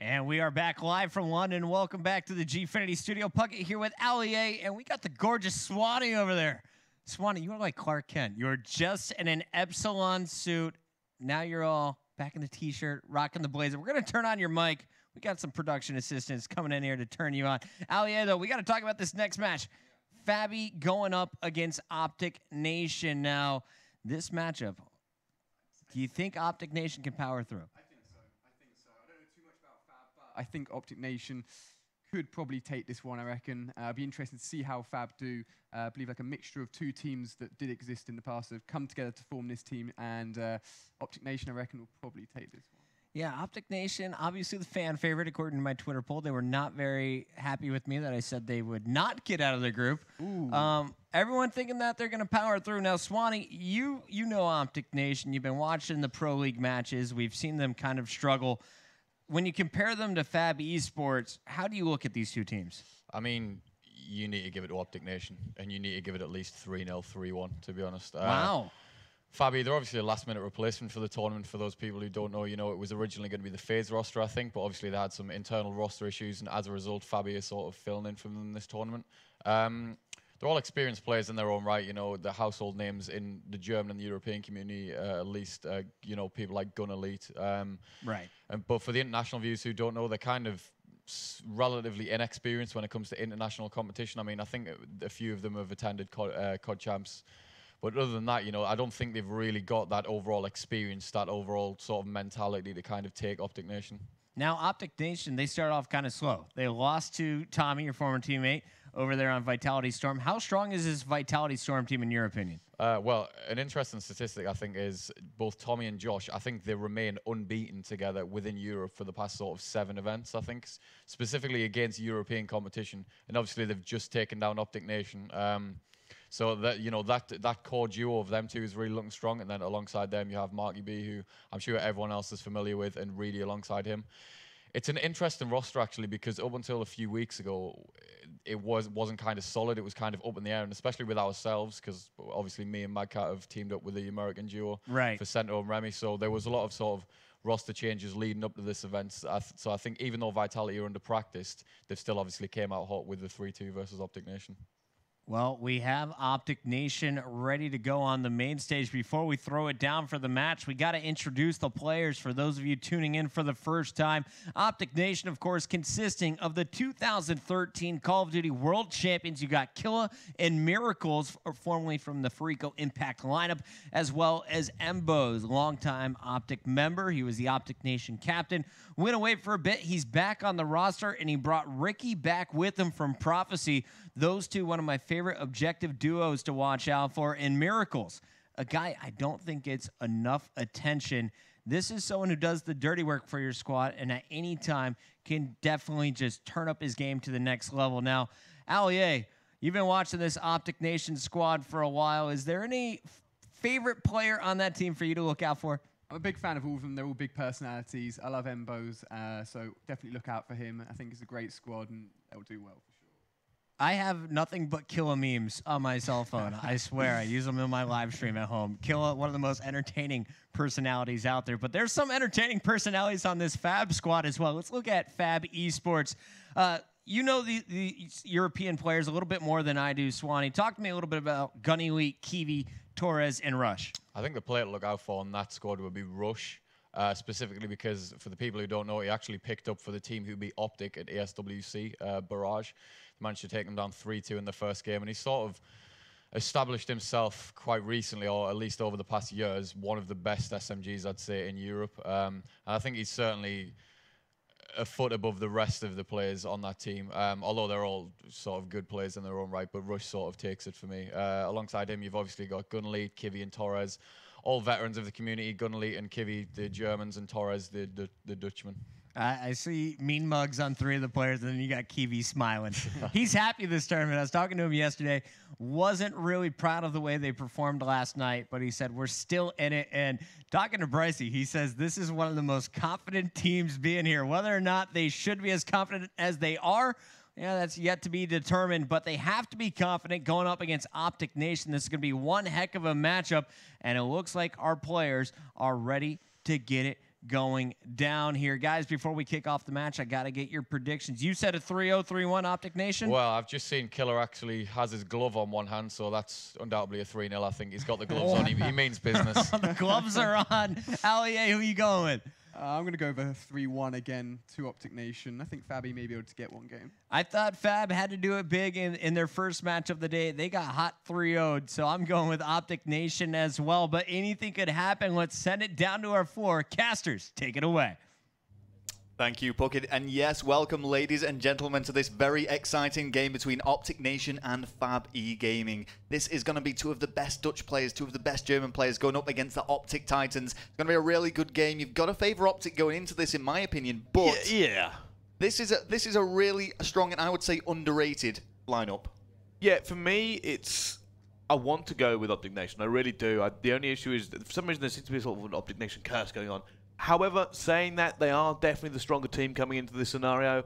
And we are back live from London. Welcome back to the Gfinity studio. Puckett here with Ali, and we got the gorgeous Swanee over there. Swanee, you are like Clark Kent. You're just in an Epsilon suit. Now you're all back in the t-shirt, rocking the blazer. We're going to turn on your mic. We got some production assistants coming in here to turn you on. Ali, though, we got to talk about this next match. Fabi going up against OpTic Nation. Now, this matchup, do you think OpTic Nation can power through? I think OpTic Nation could probably take this one, I reckon. Be interested to see how Fab do. I believe like a mixture of two teams that did exist in the past have come together to form this team, and OpTic Nation, I reckon, will probably take this one. Yeah, OpTic Nation, obviously the fan favorite, according to my Twitter poll. They were not very happy with me that I said they would not get out of the group. Everyone thinking that they're going to power through. Now, Swanee, you know OpTic Nation. You've been watching the Pro League matches. We've seen them kind of struggle. When you compare them to Fab eSports, how do you look at these two teams? I mean, you need to give it to OpTic Nation, and you need to give it at least 3-0, 3-1, to be honest. Wow. Fabi, they're obviously a last-minute replacement for the tournament. For those people who don't know, you know, it was originally going to be the FaZe roster, I think, but obviously they had some internal roster issues, and as a result, Fabi is sort of filling in for them in this tournament. They're all experienced players in their own right, you know, the household names in the German and the European community, at least, you know, people like Gun Elite. Right. But for the international viewers who don't know, they're kind of relatively inexperienced when it comes to international competition. I mean, I think a few of them have attended COD Champs. But other than that, you know, I don't think they've really got that overall experience, that overall sort of mentality to kind of take OpTic Nation. Now, OpTic Nation, they started off kind of slow. They lost to Tommy, your former teammate, over there on Vitality Storm. How strong is this Vitality Storm team in your opinion? Well, an interesting statistic, I think, is both Tommy and Josh, I think they remain unbeaten together within Europe for the past sort of 7 events, I think, specifically against European competition. And obviously, they've just taken down OpTic Nation. So that, you know, that core duo of them two is really looking strong. And then alongside them, you have Marky B, who I'm sure everyone else is familiar with, and Reedy alongside him. It's an interesting roster, actually, because up until a few weeks ago, it wasn't kind of solid. It was kind of up in the air, and especially with ourselves, because obviously me and Madcat have teamed up with the American duo for Cento and Remy. So there was a lot of sort of roster changes leading up to this event. So I think even though Vitality are under-practiced, they've still obviously came out hot with the 3-2 versus OpTic Nation. Well, we have OpTic Nation ready to go on the main stage. Before we throw it down for the match, we got to introduce the players for those of you tuning in for the first time. OpTic Nation, of course, consisting of the 2013 Call of Duty World Champions. You got Killa and Miracles, formerly from the Farico Impact lineup, as well as Embos, longtime OpTic member. He was the OpTic Nation captain. Went away for a bit. He's back on the roster, and he brought Ricky back with him from Prophecy. Those two, one of my favorite objective duos to watch out for. And Miracles, a guy I don't think gets enough attention. This is someone who does the dirty work for your squad, and at any time can definitely just turn up his game to the next level. Now, Ali, you've been watching this OpTic Nation squad for a while. Is there any favorite player on that team for you to look out for? I'm a big fan of all of them. They're all big personalities. I love Embos, so definitely look out for him. I think it's a great squad, and they'll do well for sure. I have nothing but Killa memes on my cell phone. I swear, I use them in my live stream at home. Killa, one of the most entertaining personalities out there. But there's some entertaining personalities on this Fab squad as well. Let's look at Fab eSports. You know the European players a little bit more than I do, Swanee. Talk to me a little bit about Gun Elite, Kiwi, Torres, and Rush. I think the player to look out for on that squad would be Rush, specifically because, for the people who don't know, he actually picked up for the team who beat OpTic at ASWC, Barrage. He managed to take them down 3-2 in the first game, and he sort of established himself quite recently, or at least over the past years, one of the best SMGs, I'd say, in Europe. And I think he's certainly a foot above the rest of the players on that team, although they're all sort of good players in their own right, but Rush sort of takes it for me. Alongside him, you've obviously got Gun Elite, Kiwi, and Torres, all veterans of the community. Gun Elite and Kiwi, the Germans, and Torres, the Dutchman. I see mean mugs on 3 of the players, and then you got Kiwi smiling. He's happy this tournament. I was talking to him yesterday. Wasn't really proud of the way they performed last night, but he said, we're still in it. And talking to Brycey, he says, this is one of the most confident teams being here. Whether or not they should be as confident as they are, yeah, that's yet to be determined, but they have to be confident going up against OpTic Nation. This is going to be one heck of a matchup, and it looks like our players are ready to get it going down here. Guys, before we kick off the match, I got to get your predictions. You said a 3-0, 3-1 OpTic Nation? Well, I've just seen Killer actually has his glove on one hand, so that's undoubtedly a 3-0. I think he's got the gloves on. He means business. The gloves are on. Allier, who are you going with? I'm going to go over 3-1 again to OpTic Nation. I think Fabi may be able to get one game. I thought Fab had to do it big in their first match of the day. They got hot 3-0'd, so I'm going with OpTic Nation as well. But anything could happen. Let's send it down to our floor. Casters, take it away. Thank you, Puckett. And yes, welcome, ladies and gentlemen, to this very exciting game between OpTic Nation and Fab eGaming. This is going to be two of the best Dutch players, two of the best German players going up against the OpTic Titans. It's going to be a really good game. You've got to favour OpTic going into this, in my opinion, but yeah. This is a really strong and I would say underrated lineup. Yeah, for me, I want to go with OpTic Nation. I really do. The only issue is that for some reason there seems to be sort of an OpTic Nation curse going on. However, saying that, they are definitely the stronger team coming into this scenario.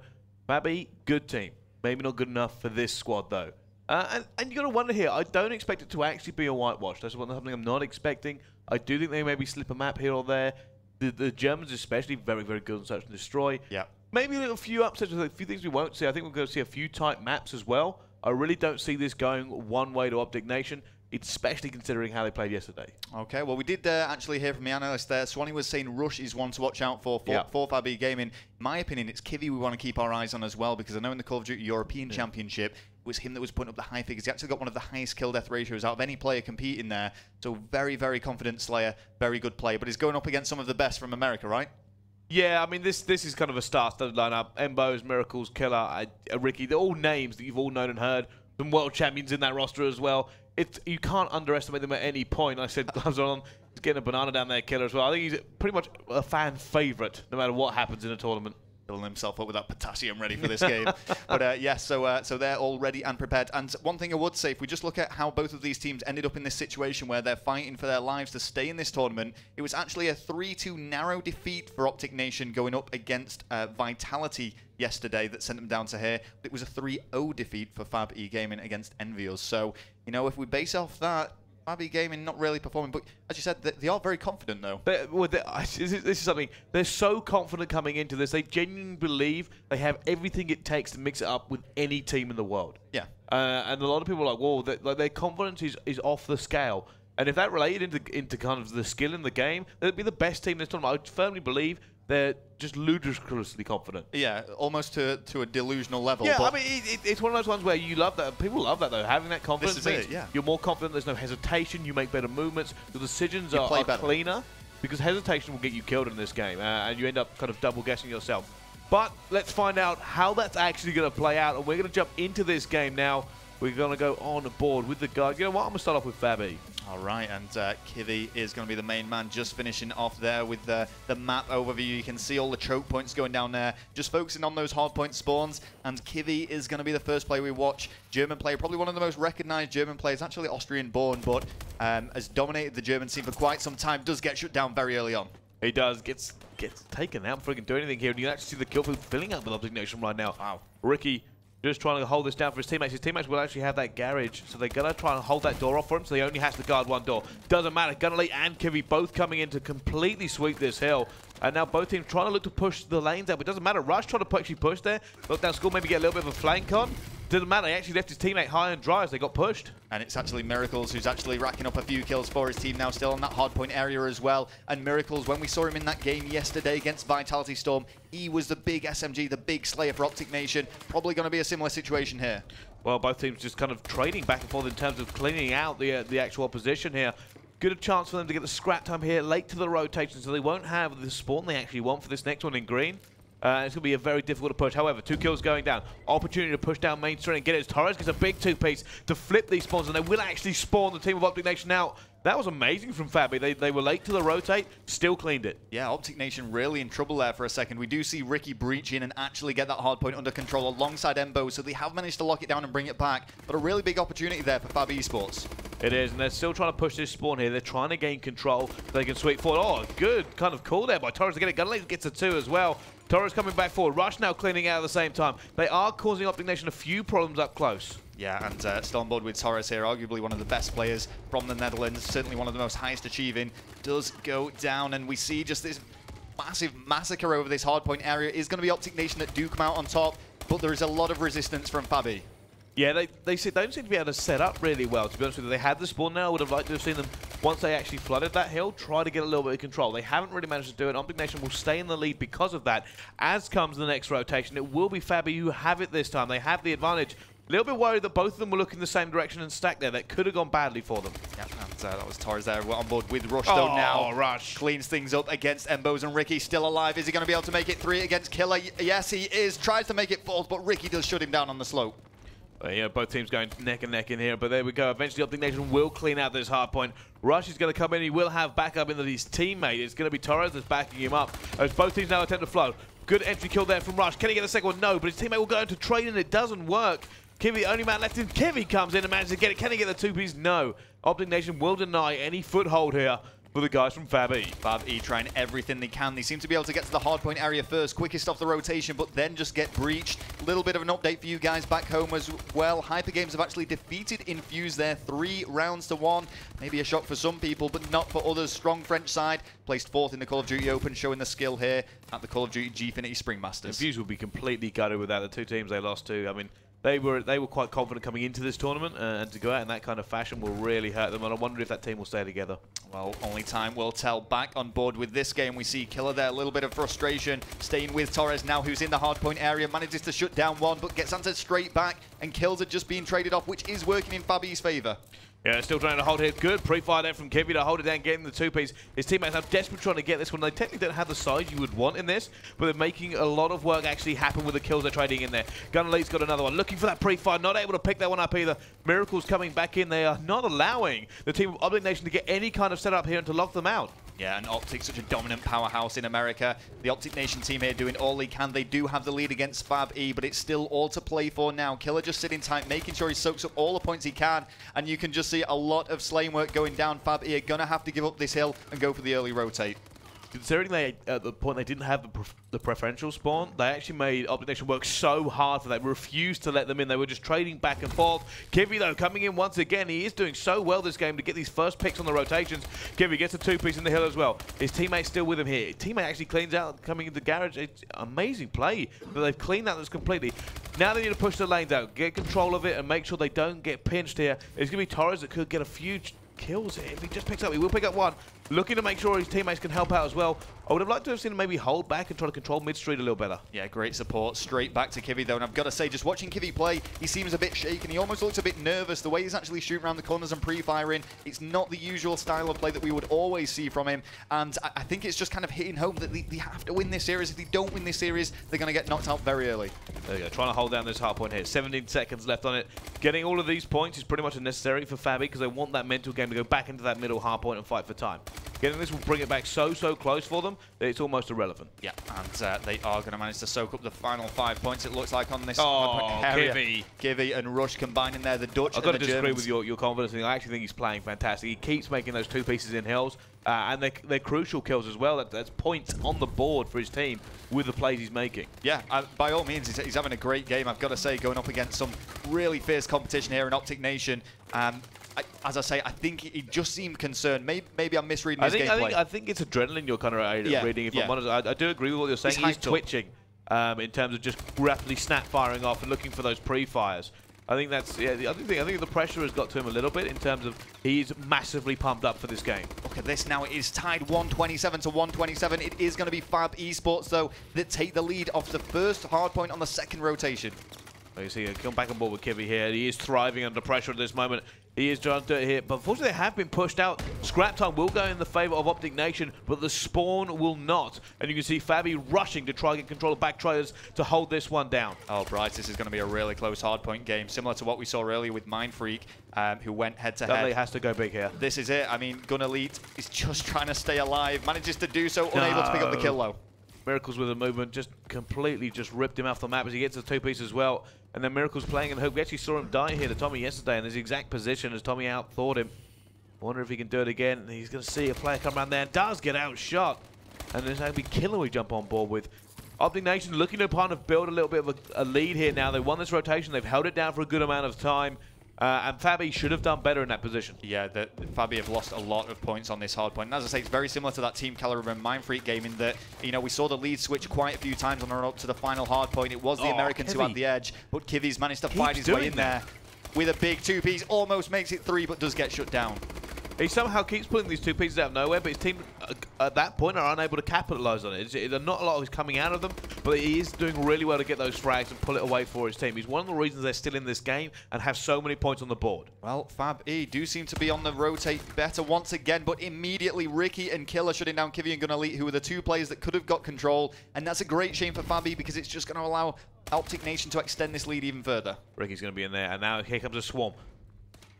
Fabi, good team. Maybe not good enough for this squad, though. And you got to wonder here, I don't expect it to actually be a whitewash. That's something I'm not expecting. I do think they maybe slip a map here or there. The Germans especially, very, very good on search and destroy. Yeah. Maybe a few upsets, a few things we won't see. I think we're going to see a few tight maps as well. I really don't see this going one way to OpTic Nation, especially considering how they played yesterday. Okay, well, we did actually hear from the analyst there. Swanee was saying Rush is one to watch out for Fab eGaming. In my opinion, it's Kivy we want to keep our eyes on as well, because I know in the Call of Duty European Championship, it was him that was putting up the high figures. He actually got one of the highest kill-death ratios out of any player competing there. So very, very confident Slayer, very good player. But he's going up against some of the best from America, right? Yeah, I mean, this is kind of a star-studded lineup. Embos, Miracles, Killer, Ricky, they're all names that you've all known and heard. Some world champions in that roster as well. You can't underestimate them at any point. I said gloves on. He's getting a banana down there, Killer, as well. I think he's pretty much a fan favourite, no matter what happens in a tournament. Filling himself up with that potassium ready for this game. But yes, so they're all ready and prepared. And one thing I would say, if we just look at how both of these teams ended up in this situation where they're fighting for their lives to stay in this tournament, it was actually a 3-2 narrow defeat for OpTic Nation going up against Vitality yesterday that sent them down to here. It was a 3-0 defeat for Fab eGaming against Envios. So, you know, if we base off that, Fab eGaming not really performing, but as you said, they are very confident though. This is something, they're so confident coming into this. They genuinely believe they have everything it takes to mix it up with any team in the world. Yeah. And a lot of people are like, whoa, their confidence is off the scale. And if that related into kind of the skill in the game, they'd be the best team in this tournament. I firmly believe they're just ludicrously confident. Yeah, almost to a delusional level. Yeah, but I mean, it's one of those ones where you love that. People love that, though. Having that confidence This is means it, yeah. you're more confident. There's no hesitation. You make better movements. The decisions are cleaner, because hesitation will get you killed in this game, and you end up kind of double-guessing yourself. But let's find out how that's actually going to play out, and we're going to jump into this game now. We're going to go on board with the guys. You know what? I'm going to start off with Fabi. All right, and Kivy is going to be the main man, just finishing off there with the map overview. You can see all the choke points going down there, just focusing on those hardpoint spawns, and Kivy is going to be the first player we watch. German player, probably one of the most recognized German players, actually Austrian-born, but has dominated the German scene for quite some time, does get shut down very early on. He does, gets taken out before he can do anything here, and you can actually see the kill field filling up with OpTic Nation right now. Wow. Ricky just trying to hold this down for his teammates. His teammates will actually have that garage, so they're going to try and hold that door off for him, so he only has to guard one door. Doesn't matter. Gunnelly and Kivy both coming in to completely sweep this hill. And now both teams trying to look to push the lanes out, but it doesn't matter. Rush trying to actually push there. Lockdown School maybe get a little bit of a flank on. Doesn't matter. He actually left his teammate high and dry as they got pushed. And it's actually Miracles who's actually racking up a few kills for his team now, still on that hardpoint area as well. And Miracles, when we saw him in that game yesterday against Vitality Storm, he was the big SMG, the big slayer for OpTic Nation. Probably going to be a similar situation here. Well, both teams just kind of trading back and forth in terms of cleaning out the actual opposition here. Good chance for them to get the scrap time here late to the rotation, so they won't have the spawn they actually want for this next one in green. It's going to be a very difficult to push. However, 2 kills going down. Opportunity to push down main street and get it. Torres gets a big 2-piece to flip these spawns, and they will actually spawn the team of OpTic Nation out. That was amazing from Fabi. They were late to the rotate, still cleaned it. Yeah, OpTic Nation really in trouble there for a second. We do see Ricky breach in and actually get that hard point under control alongside Embo, so they have managed to lock it down and bring it back. But a really big opportunity there for Fab eSports. It is, and they're still trying to push this spawn here. They're trying to gain control so they can sweep forward. Oh, good kind of call there by Torres to get it. Gunley gets a 2 as well. Torres coming back forward. Rush now cleaning out at the same time. They are causing OpTic Nation a few problems up close. Yeah, and still on board with Torres here, arguably one of the best players from the Netherlands, certainly one of the most highest achieving, does go down, and we see just this massive massacre over this hardpoint area. It is going to be OpTic Nation that do come out on top, but there is a lot of resistance from Fab e. Yeah, they don't seem to be able to set up really well, to be honest with you. They had the spawn now. I would have liked to have seen them, once they actually flooded that hill, try to get a little bit of control. They haven't really managed to do it. OpTic Nation will stay in the lead because of that. As comes the next rotation, it will be Fab e who have it this time. They have the advantage. A little bit worried that both of them were looking the same direction and stacked there. That could have gone badly for them. Yeah, and that was Torres there on board with Rush, though. Now Rush cleans things up against Embos, and Ricky still alive. Is he going to be able to make it 3 against Killer? Yes, he is. Tries to make it 4, but Ricky does shut him down on the slope. Yeah, both teams going neck and neck in here, but there we go. Eventually, OpTic Nation will clean out this hard point. Rush is going to come in. He will have backup into his teammate. It's going to be Torres that's backing him up, as both teams now attempt to flow. Good entry kill there from Rush. Can he get the second one? No, but his teammate will go into trade, and it doesn't work. Kivy, the only man left in. Kivy comes in and manages to get it. Can he get the 2-piece? No. OpTic Nation will deny any foothold here for the guys from Fab e. Fab e trying everything they can. They seem to be able to get to the hardpoint area first, quickest off the rotation, but then just get breached. A little bit of an update for you guys back home as well. Hypergames have actually defeated Infuse there 3 rounds to 1. Maybe a shock for some people, but not for others. Strong French side, placed 4th in the Call of Duty Open, showing the skill here at the Call of Duty Gfinity Spring Masters. Infuse will be completely gutted with that. The 2 teams they lost to, I mean, they were quite confident coming into this tournament, and to go out in that kind of fashion will really hurt them, and I wonder if that team will stay together. Well, only time will tell. Back on board with this game, we see Killer there, a little bit of frustration, staying with Torres now, who's in the hardpoint area, manages to shut down one, but gets answered straight back, and kills it just being traded off, which is working in Fab e's favor. Yeah, still trying to hold it. Good pre-fire there from Kivy to hold it down, getting the 2-piece. His teammates are desperate trying to get this one. They technically don't have the size you would want in this, but they're making a lot of work actually happen with the kills they're trading in there. Gun Elite's got another one. Looking for that pre-fire, not able to pick that one up either. Miracle's coming back in. They are not allowing the team of OpTic Nation to get any kind of setup here and to lock them out. Yeah, and OpTic, such a dominant powerhouse in America. The OpTic Nation team here doing all they can. They do have the lead against Fab e, but it's still all to play for now. Killer just sitting tight, making sure he soaks up all the points he can, and you can just see a lot of slaying work going down. Fab e are going to have to give up this hill and go for the early rotate. Considering they, at the point they didn't have the preferential spawn, they actually made OpTic Nation work so hard for that. Refused to let them in. They were just trading back and forth. Kivy, though, coming in once again. He is doing so well this game to get these first picks on the rotations. Kivy gets a 2-piece in the hill as well. His teammate's still with him here. His teammate actually cleans out coming into the garage. It's amazing play that they've cleaned out this completely. Now they need to push the lanes out, get control of it, and make sure they don't get pinched here. It's going to be Torres that could get a few kills here. If he just picks up, he will pick up one. Looking to make sure his teammates can help out as well. I would have liked to have seen him maybe hold back and try to control mid-street a little better. Yeah, great support. Straight back to Kivy, though. And I've got to say, just watching Kivy play, he seems a bit shaken. He almost looks a bit nervous. The way he's actually shooting around the corners and pre-firing, it's not the usual style of play that we would always see from him. And I think it's just kind of hitting home that they have to win this series. If they don't win this series, they're going to get knocked out very early. There you go. Trying to hold down this hard point here. 17 seconds left on it. Getting all of these points is pretty much necessary for Fab e because they want that mental game to go back into that middle hard point and fight for time. Getting this will bring it back so close for them that it's almost irrelevant. Yeah, and they are going to manage to soak up the final 5 points, it looks like, on this area. Kivy and Rush combining there, the Dutch and the Germans. I've got to disagree with your confidence. I actually think he's playing fantastic. He keeps making those 2 pieces in hills, and they're crucial kills as well. That's points on the board for his team with the plays he's making. Yeah, by all means, he's having a great game. I've got to say, going up against some really fierce competition here in OpTic Nation. As I say, I think he just seemed concerned. Maybe I'm misreading his gameplay. I think it's adrenaline you're kind of reading. If I'm honest, I do agree with what you're saying. He's twitching in terms of just rapidly snap firing off and looking for those pre-fires. I think that's the other thing. I think the pressure has got to him a little bit in terms of he's massively pumped up for this game. Look at this now. It is tied 127 to 127. It is going to be Fab eSports, though, that take the lead off the first hardpoint on the second rotation. You see, come back on board with Kivy here. He is thriving under pressure at this moment. He is trying to do it here, but unfortunately they have been pushed out. Scrap time will go in the favor of OpTic Nation, but the spawn will not. And you can see Fab e rushing to try and get control of back traders to hold this one down. Oh, Bryce, this is going to be a really close hardpoint game, similar to what we saw earlier with Mindfreak, who went head-to-head. Dudley has to go big here. This is it. I mean, Gun Elite is just trying to stay alive, manages to do so, unable to pick up the kill, though. Miracles with a movement, just completely just ripped him off the map as he gets the 2-piece as well. And then Miracles playing in hope. We actually saw him die here to Tommy yesterday in his exact position as Tommy outthought him. Wonder if he can do it again. He's going to see a player come around there and does get outshot. And there's going to be Killer we jump on board with. OpTic Nation looking to kind of build a little bit of a lead here now. They won this rotation. They've held it down for a good amount of time. And Fabi should have done better in that position. Yeah, Fabi have lost a lot of points on this hard point. And as I say, it's very similar to that Team Caliber and Mindfreak game in that, we saw the lead switch quite a few times on the run up to the final hard point. It was the Americans who had the edge, but Kivi's managed to fight his way in there with a big two-piece, almost makes it 3, but does get shut down. He somehow keeps pulling these two pieces out of nowhere, but his team at that point are unable to capitalize on it. Not a lot is coming out of them, but he is doing really well to get those frags and pull it away for his team. He's one of the reasons they're still in this game and have so many points on the board. Well, Fab E do seem to be on the rotate better once again, but immediately Ricky and Killer shutting down Kivi and Gunelite, who were the 2 players that could have got control, and that's a great shame for Fab E because it's just going to allow OpTic Nation to extend this lead even further. Ricky's going to be in there, and now here comes a swarm.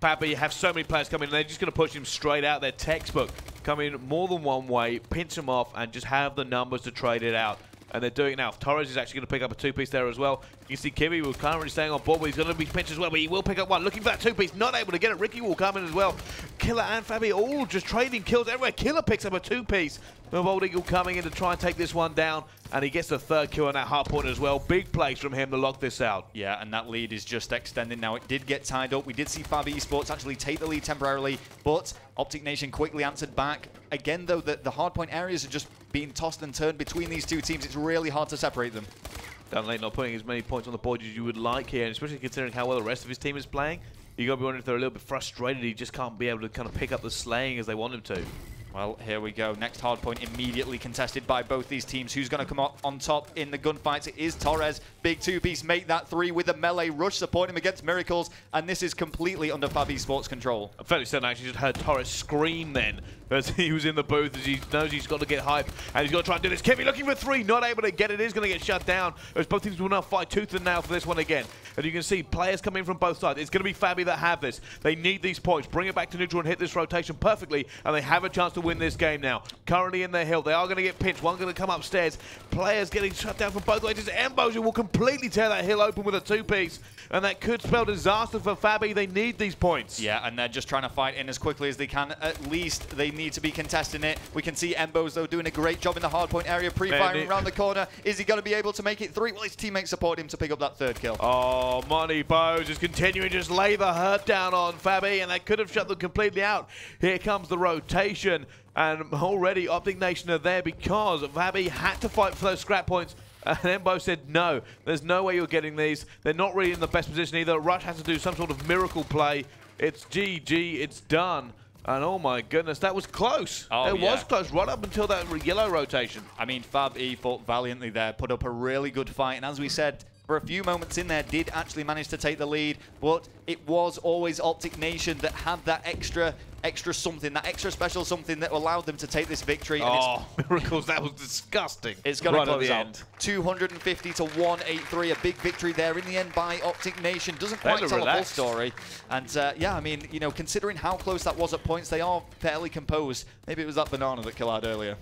Fabi, you have so many players coming in, they're just going to push him straight out. Their textbook, come in more than one way, pinch him off, and just have the numbers to trade it out. And they're doing it now. Torres is actually going to pick up a 2-piece there as well. You can see Kiwi was currently staying on board, but he's going to be pinched as well, but he will pick up one. Looking for that 2-piece, not able to get it. Ricky will come in as well. Killer and Fabi all just trading kills everywhere. Killer picks up a 2-piece. Bald Eagle coming in to try and take this one down, and he gets the 3rd kill on that Hardpoint as well. Big plays from him to lock this out. Yeah, and that lead is just extending now. It did get tied up. We did see Fab eSports actually take the lead temporarily, but OpTic Nation quickly answered back. Again, though, the Hardpoint areas are just being tossed and turned between these 2 teams. It's really hard to separate them. Dunlate not putting as many points on the board as you would like here, and especially considering how well the rest of his team is playing. You got to be wondering if they're a little bit frustrated. He just can't be able to kind of pick up the slaying as they want him to. Well, here we go. Next hardpoint immediately contested by both these teams. Who's going to come up on top in the gunfights? It is Torres. Big 2-piece, make that 3 with a melee rush, support him against Miracles, and this is completely under Fab eSports control. I'm fairly certain I actually just heard Torres scream then as he was in the booth, as he knows he's got to get hype, and he's got to try and do this. Kivi looking for 3, not able to get it. Is going to get shut down, as both teams will now fight tooth and nail for this one again. And you can see players coming from both sides. It's going to be Fabi that have this. They need these points. Bring it back to neutral and hit this rotation perfectly, and they have a chance to win this game now. Currently in their hill. They are going to get pinched. One going to come upstairs. Players getting shut down from both ways. Emboja will completely tear that hill open with a 2-piece, and that could spell disaster for Fabi. They need these points. Yeah, and they're just trying to fight in as quickly as they can. At least they need to be contesting it. We can see Embos, though, doing a great job in the hardpoint area, pre-firing around the corner. Is he going to be able to make it 3? Well, his teammates support him to pick up that 3rd kill. Oh, Money Bows is continuing to just lay the hurt down on Fabi, and that could have shut them completely out. Here comes the rotation, and already OpTic Nation are there because Fabi had to fight for those scrap points. And Embo said, no, there's no way you're getting these. They're not really in the best position either. Rush has to do some sort of miracle play. It's GG, it's done. And oh my goodness, that was close. It was close right up until that yellow rotation. I mean, Fab E fought valiantly there, put up a really good fight. And as we said, for a few moments in there, did actually manage to take the lead. But it was always OpTic Nation that had that extra something, that extra special something that allowed them to take this victory. Oh, and Miracles, that was disgusting. It's going to close out. 250 to 183, a big victory there in the end by OpTic Nation. Doesn't quite tell the full story. And yeah, I mean, considering how close that was at points, they are fairly composed. Maybe it was that banana that Kill had earlier.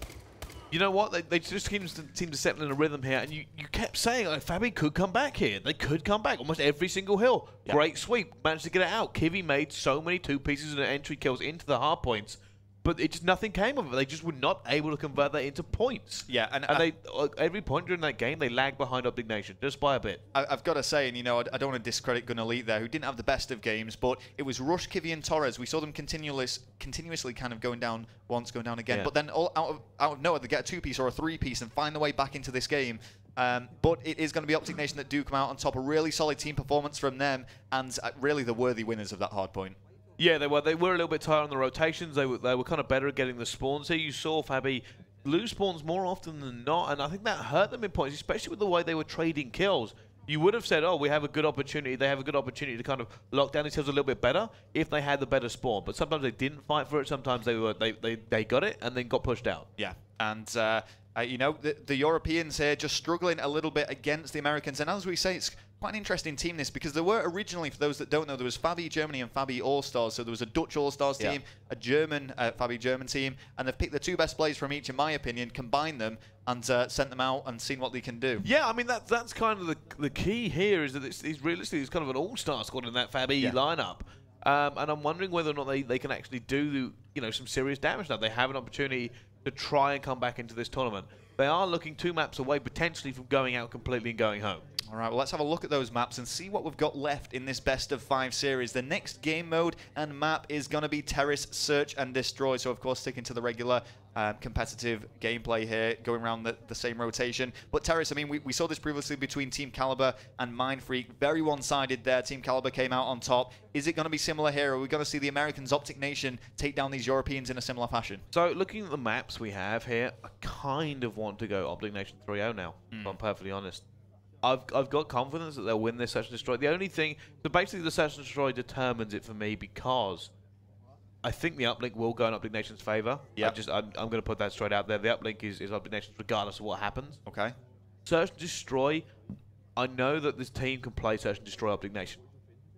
You know what? They just seem to settle in a rhythm here, and you kept saying like, Fabi could come back here. They could come back almost every single hill. Yep. Great sweep, managed to get it out. Kivi made so many 2-pieces and entry kills into the hard points, but nothing came of it. They just were not able to convert that into points. Yeah, and they every point during that game they lagged behind OpTic Nation just by a bit. I've got to say, and I don't want to discredit Gunelite there, who didn't have the best of games, but it was Rush, Kivi, and Torres. We saw them continuously kind of going down once, going down again, but then all out of nowhere they get a 2-piece or a 3-piece and find their way back into this game. But it is going to be OpTic Nation that do come out on top. A really solid team performance from them, and really the worthy winners of that hard point. Yeah, they were a little bit tired on the rotations. They were kind of better at getting the spawns here. You saw Fabi lose spawns more often than not, and I think that hurt them in points, especially with the way they were trading kills. You would have said, oh, we have a good opportunity. They have a good opportunity to kind of lock down these kills a little bit better if they had the better spawn. But sometimes they didn't fight for it. Sometimes they got it and then got pushed out. Yeah, and the Europeans here just struggling a little bit against the Americans. And as we say, it's quite an interesting team, this, because there were originally, for those that don't know, there was Fabi Germany and Fabi All-Stars. So there was a Dutch All-Stars team, a German Fabi German team, and they've picked the 2 best players from each, in my opinion, combined them, and sent them out and seen what they can do. Yeah, I mean, that's kind of the key here, is that it's realistically, it's kind of an all-star squad in that Fabi lineup. And I'm wondering whether or not they can actually do some serious damage now. They have an opportunity to try and come back into this tournament. They are looking 2 maps away, potentially, from going out completely and going home. All right, well, let's have a look at those maps and see what we've got left in this best of 5 series. The next game mode and map is going to be Terrace Search and Destroy. So, of course, sticking to the regular competitive gameplay here, going around the same rotation. But Terrace, I mean, we saw this previously between Team Caliber and Mindfreak. Very one-sided there. Team Caliber came out on top. Is it going to be similar here? Are we going to see the Americans, OpTic Nation, take down these Europeans in a similar fashion? So, looking at the maps we have here, I kind of want to go OpTic Nation 3-0 now, if I'm perfectly honest. I've got confidence that they'll win this Search and Destroy. The only thing, so basically the Search and Destroy determines it for me because I think the Uplink will go in OpTic Nation's favour. Yeah. I'm going to put that straight out there. The Uplink is OpTic Nation's regardless of what happens. Okay. Search and Destroy, I know that this team can play Search and Destroy OpTic Nation.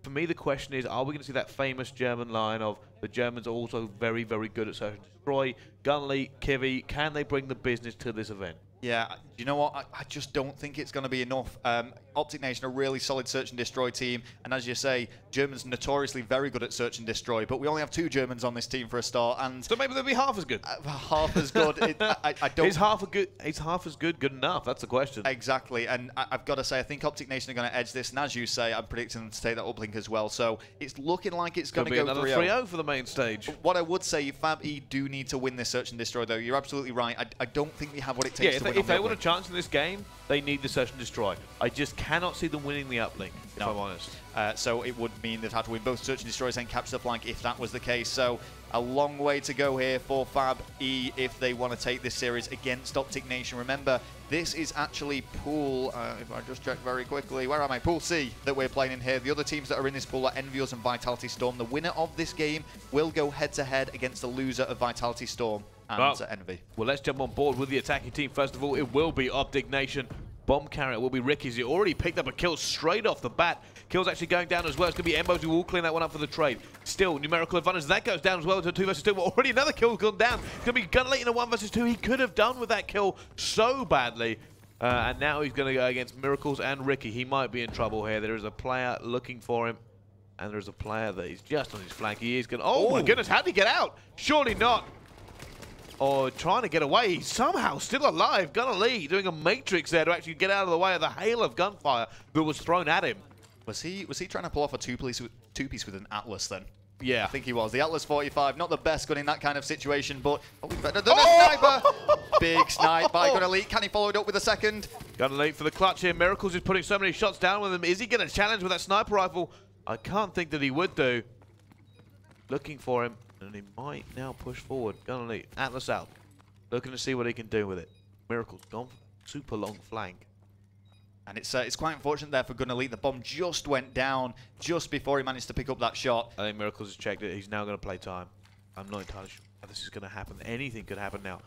For me, the question is, are we going to see that famous German line of the Germans are also very, very good at Search and Destroy? Gunley, Kivy, can they bring the business to this event? Yeah, you know what? I just don't think it's going to be enough. OpTic Nation are a really solid Search and Destroy team, and as you say, Germans notoriously very good at Search and Destroy, but we only have 2 Germans on this team for a start, and so maybe they'll be half as good. Half as good. I don't. Is half as good enough? That's the question. Exactly, and I've got to say, I think OpTic Nation are going to edge this, and as you say, I'm predicting them to take that Uplink as well. So it's looking like it's going to go another 3-0 for the main stage. What I would say, Fab E do need to win this Search and Destroy, though. You're absolutely right. I don't think they have what it takes to win. If they want a chance in this game, they need the Search and Destroy. I just cannot see them winning the Uplink, if I'm honest. So it would mean they'd have to win both Search and Destroys and capture the flank if that was the case. So a long way to go here for Fab E if they want to take this series against OpTic Nation. Remember, this is actually pool, if I just check very quickly, where am I? Pool C that we're playing in here. The other teams that are in this pool are Envious and Vitality Storm. The winner of this game will go head-to-head against the loser of Vitality Storm and Envy. Well, let's jump on board with the attacking team. First of all, it will be OpTic Nation. Bomb carrier will be Ricky's. He already picked up a kill straight off the bat. Kill's actually going down as well. It's going to be Embos who will clean that one up for the trade. Still, numerical advantage. That goes down as well to 2 versus 2. But already another kill gone down. It's going to be Gunley in a 1 versus 2. He could have done with that kill so badly. And now he's going to go against Miracles and Ricky. He might be in trouble here. There is a player looking for him. And there's a player that is just on his flank. He is going to... Oh, my goodness. How did he get out? Surely not. Or trying to get away. He's somehow still alive. Gunley doing a matrix there to actually get out of the way of the hail of gunfire that was thrown at him. Was he trying to pull off a two-piece with an Atlas then? Yeah. I think he was. The Atlas 45, not the best gun in that kind of situation, but probably better than a sniper. Big snipe by Gunley. Can he follow it up with a second? Gunley for the clutch here. Miracles is putting so many shots down with him. Is he going to challenge with that sniper rifle? I can't think that he would do. Looking for him. And he might now push forward. Gunley, Atlas out. Looking to see what he can do with it. Miracle's gone for super long flank. And it's quite unfortunate there for Gunley. The bomb just went down just before he managed to pick up that shot. I think Miracles has checked it. He's now going to play time. I'm not entirely sure how this is going to happen. Anything could happen now.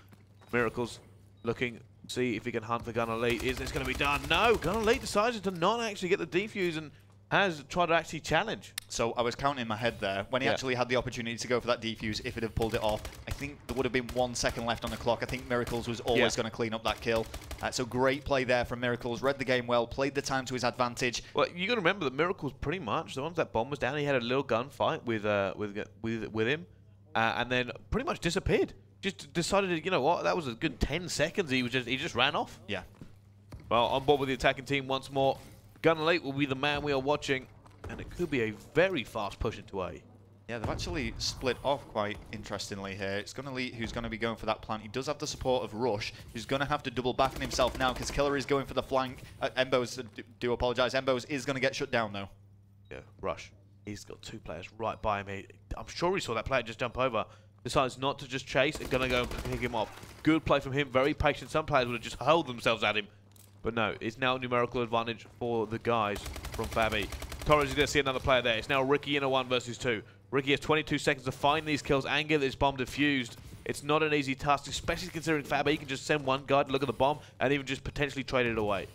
Miracles looking, see if he can hunt for Gunley. Is this going to be done? No! Gunley decided to not actually get the defuse and has tried to actually challenge. So I was counting in my head there. When he actually had the opportunity to go for that defuse, if it had pulled it off, I think there would have been 1 second left on the clock. I think Miracles was always going to clean up that kill. So great play there from Miracles. Read the game well, played the time to his advantage. Well, you got to remember that Miracles pretty much, the once that bomb was down, he had a little gunfight with him, and then pretty much disappeared. Just decided, you know what, that was a good 10 seconds. He just ran off. Yeah. Well, on board with the attacking team once more. Gunley will be the man we are watching, and it could be a very fast push into A. Yeah, they've actually split off quite interestingly here. It's Gunley who's going to be going for that plant. He does have the support of Rush, who's going to have to double back on himself now because Killer is going for the flank. Embos, do apologise. Embos is going to get shut down though. Yeah, Rush. He's got 2 players right by him. I'm sure he saw that player just jump over. Decides not to just chase and going to go and pick him off. Good play from him. Very patient. Some players would have just hurled themselves at him. But no, it's now numerical advantage for the guys from Fab E. Torres is going to see another player there. It's now Ricky in a 1 versus 2. Ricky has 22 seconds to find these kills and get this bomb defused. It's not an easy task, especially considering Fab E can just send one guy to look at the bomb and even just potentially trade it away.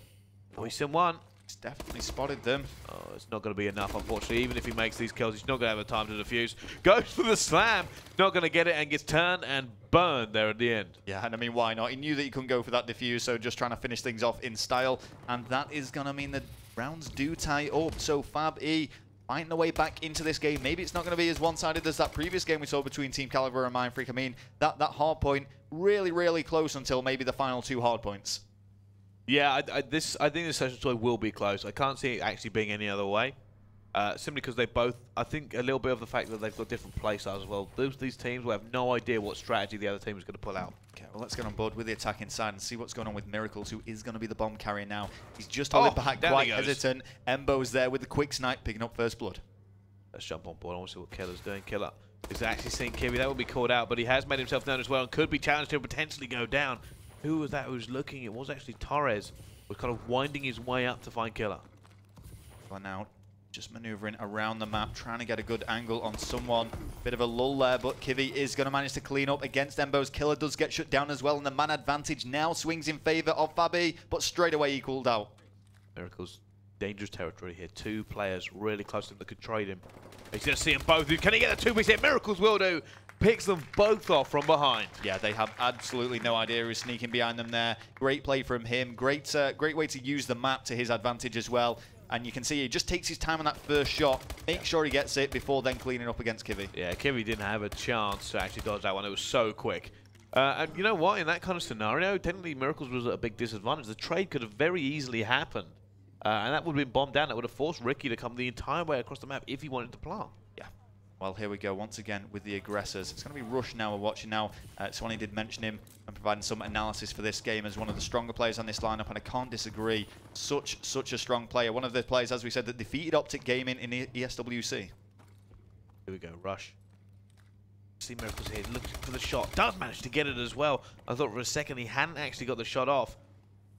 Oh, he sent one. He's definitely spotted them. Oh, it's not going to be enough, unfortunately. Even if he makes these kills, he's not going to have the time to defuse. Goes for the slam. Not going to get it and gets turned and burned there at the end. Yeah, and I mean, why not? He knew that he couldn't go for that defuse, so just trying to finish things off in style. And that is going to mean the rounds do tie up. So Fab E fighting the way back into this game. Maybe it's not going to be as one-sided as that previous game we saw between Team Caliber and Mindfreak. I mean, that hard point really, really close until maybe the final 2 hard points. Yeah, I think this session story will be close. I can't see it actually being any other way. Simply because they both, I think a little bit of the fact that they've got different play styles as well. These teams will have no idea what strategy the other team is going to pull out. Okay, well, let's get on board with the attacking side and see what's going on with Miracles, who is going to be the bomb carrier now. He's just holding back, quite hesitant. Embo's there with the quick snipe, picking up first blood. Let's jump on board. I want to see what Killer's doing. Killer is actually seeing Kiwi. That will be called out, but he has made himself known as well and could be challenged to potentially go down. Who was that who was looking? It was actually Torres. Was kind of winding his way up to find Killer. For now, just maneuvering around the map, trying to get a good angle on someone. Bit of a lull there, but Kiwi is going to manage to clean up against Embo's. Killer does get shut down as well, and the man advantage now swings in favor of Fab e, but straight away he cooled out. Miracles, dangerous territory here. Two players really close to him that could trade him. He's going to see them both. Can he get the two-piece hit? Miracles will do. Picks them both off from behind. Yeah, they have absolutely no idea who's sneaking behind them there. Great play from him. Great way to use the map to his advantage as well. And you can see he just takes his time on that first shot, make sure he gets it before then cleaning up against Kiwi. Yeah, Kiwi didn't have a chance to actually dodge that one. It was so quick. And you know what? In that kind of scenario, technically Miracles was at a big disadvantage. The trade could have very easily happened. And that would have been bombed down. That would have forced Ricky to come the entire way across the map if he wanted to plant. Yeah. Well, here we go once again with the aggressors. It's going to be Rush now we're watching now. Swanee did mention him and providing some analysis for this game as one of the stronger players on this lineup, and I can't disagree. Such a strong player. One of the players, as we said, that defeated OpTic Gaming in ESWC. Here we go, Rush. See Miracles here, looking for the shot. Does manage to get it as well. I thought for a second he hadn't actually got the shot off.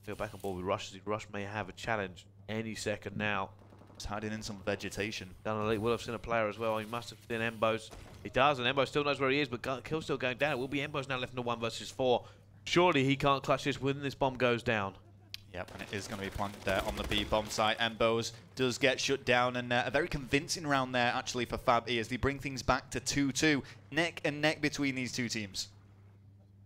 Feel back on board with Rush. Rush may have a challenge any second now. He's hiding in some vegetation. Down elite will have seen a player as well. He must have seen Embo's. He does, and Embo still knows where he is, but kill's still going down. It will be Embo's now left in the 1 versus 4. Surely he can't clutch this when this bomb goes down. Yep, and it is going to be planted there on the B bomb site. Embo's does get shut down, and a very convincing round there actually for Fab e as they bring things back to 2-2. Neck and neck between these two teams.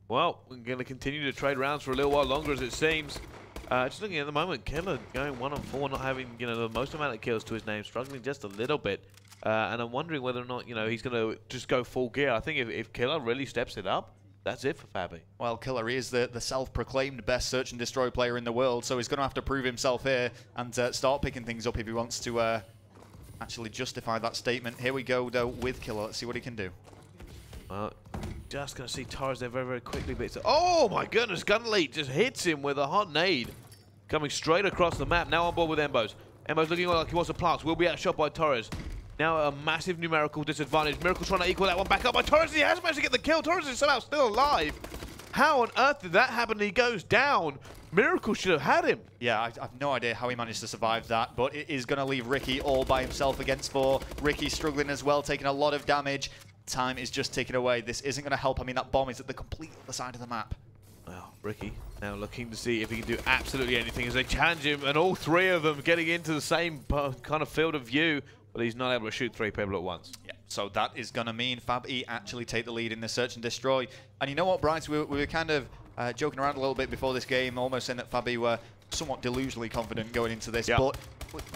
Well, we're going to continue to trade rounds for a little while longer as it seems. Just looking at the moment, Killer going 1-4, not having the most amount of kills to his name, struggling just a little bit. And I'm wondering whether or not he's going to just go full gear. I think if Killer really steps it up, that's it for Fab e. Well, Killer is the self-proclaimed best search and destroy player in the world, so he's going to have to prove himself here and start picking things up if he wants to actually justify that statement. Here we go, though, with Killer. Let's see what he can do. Well, just going to see Torres there very, very quickly. But oh, my goodness. Gunlead just hits him with a hot nade. Coming straight across the map. Now on board with Embo's. Embo's looking like he wants to plant. Will be outshot by Torres. Now a massive numerical disadvantage. Miracle's trying to equal that one back up by Torres. He has managed to get the kill. Torres is somehow still alive. How on earth did that happen? He goes down. Miracle should have had him. Yeah, I've no idea how he managed to survive that, but it is going to leave Ricky all by himself against 4. Ricky struggling as well, taking a lot of damage. Time is just ticking away. This isn't going to help. I mean, that bomb is at the complete other side of the map. Well, Ricky now looking to see if he can do absolutely anything as they challenge him, and all 3 of them getting into the same kind of field of view, but he's not able to shoot 3 people at once. Yeah, so that is going to mean Fab e actually take the lead in the search and destroy. And you know what, Bryce, we were kind of joking around a little bit before this game, almost saying that Fab e were somewhat delusionally confident going into this, but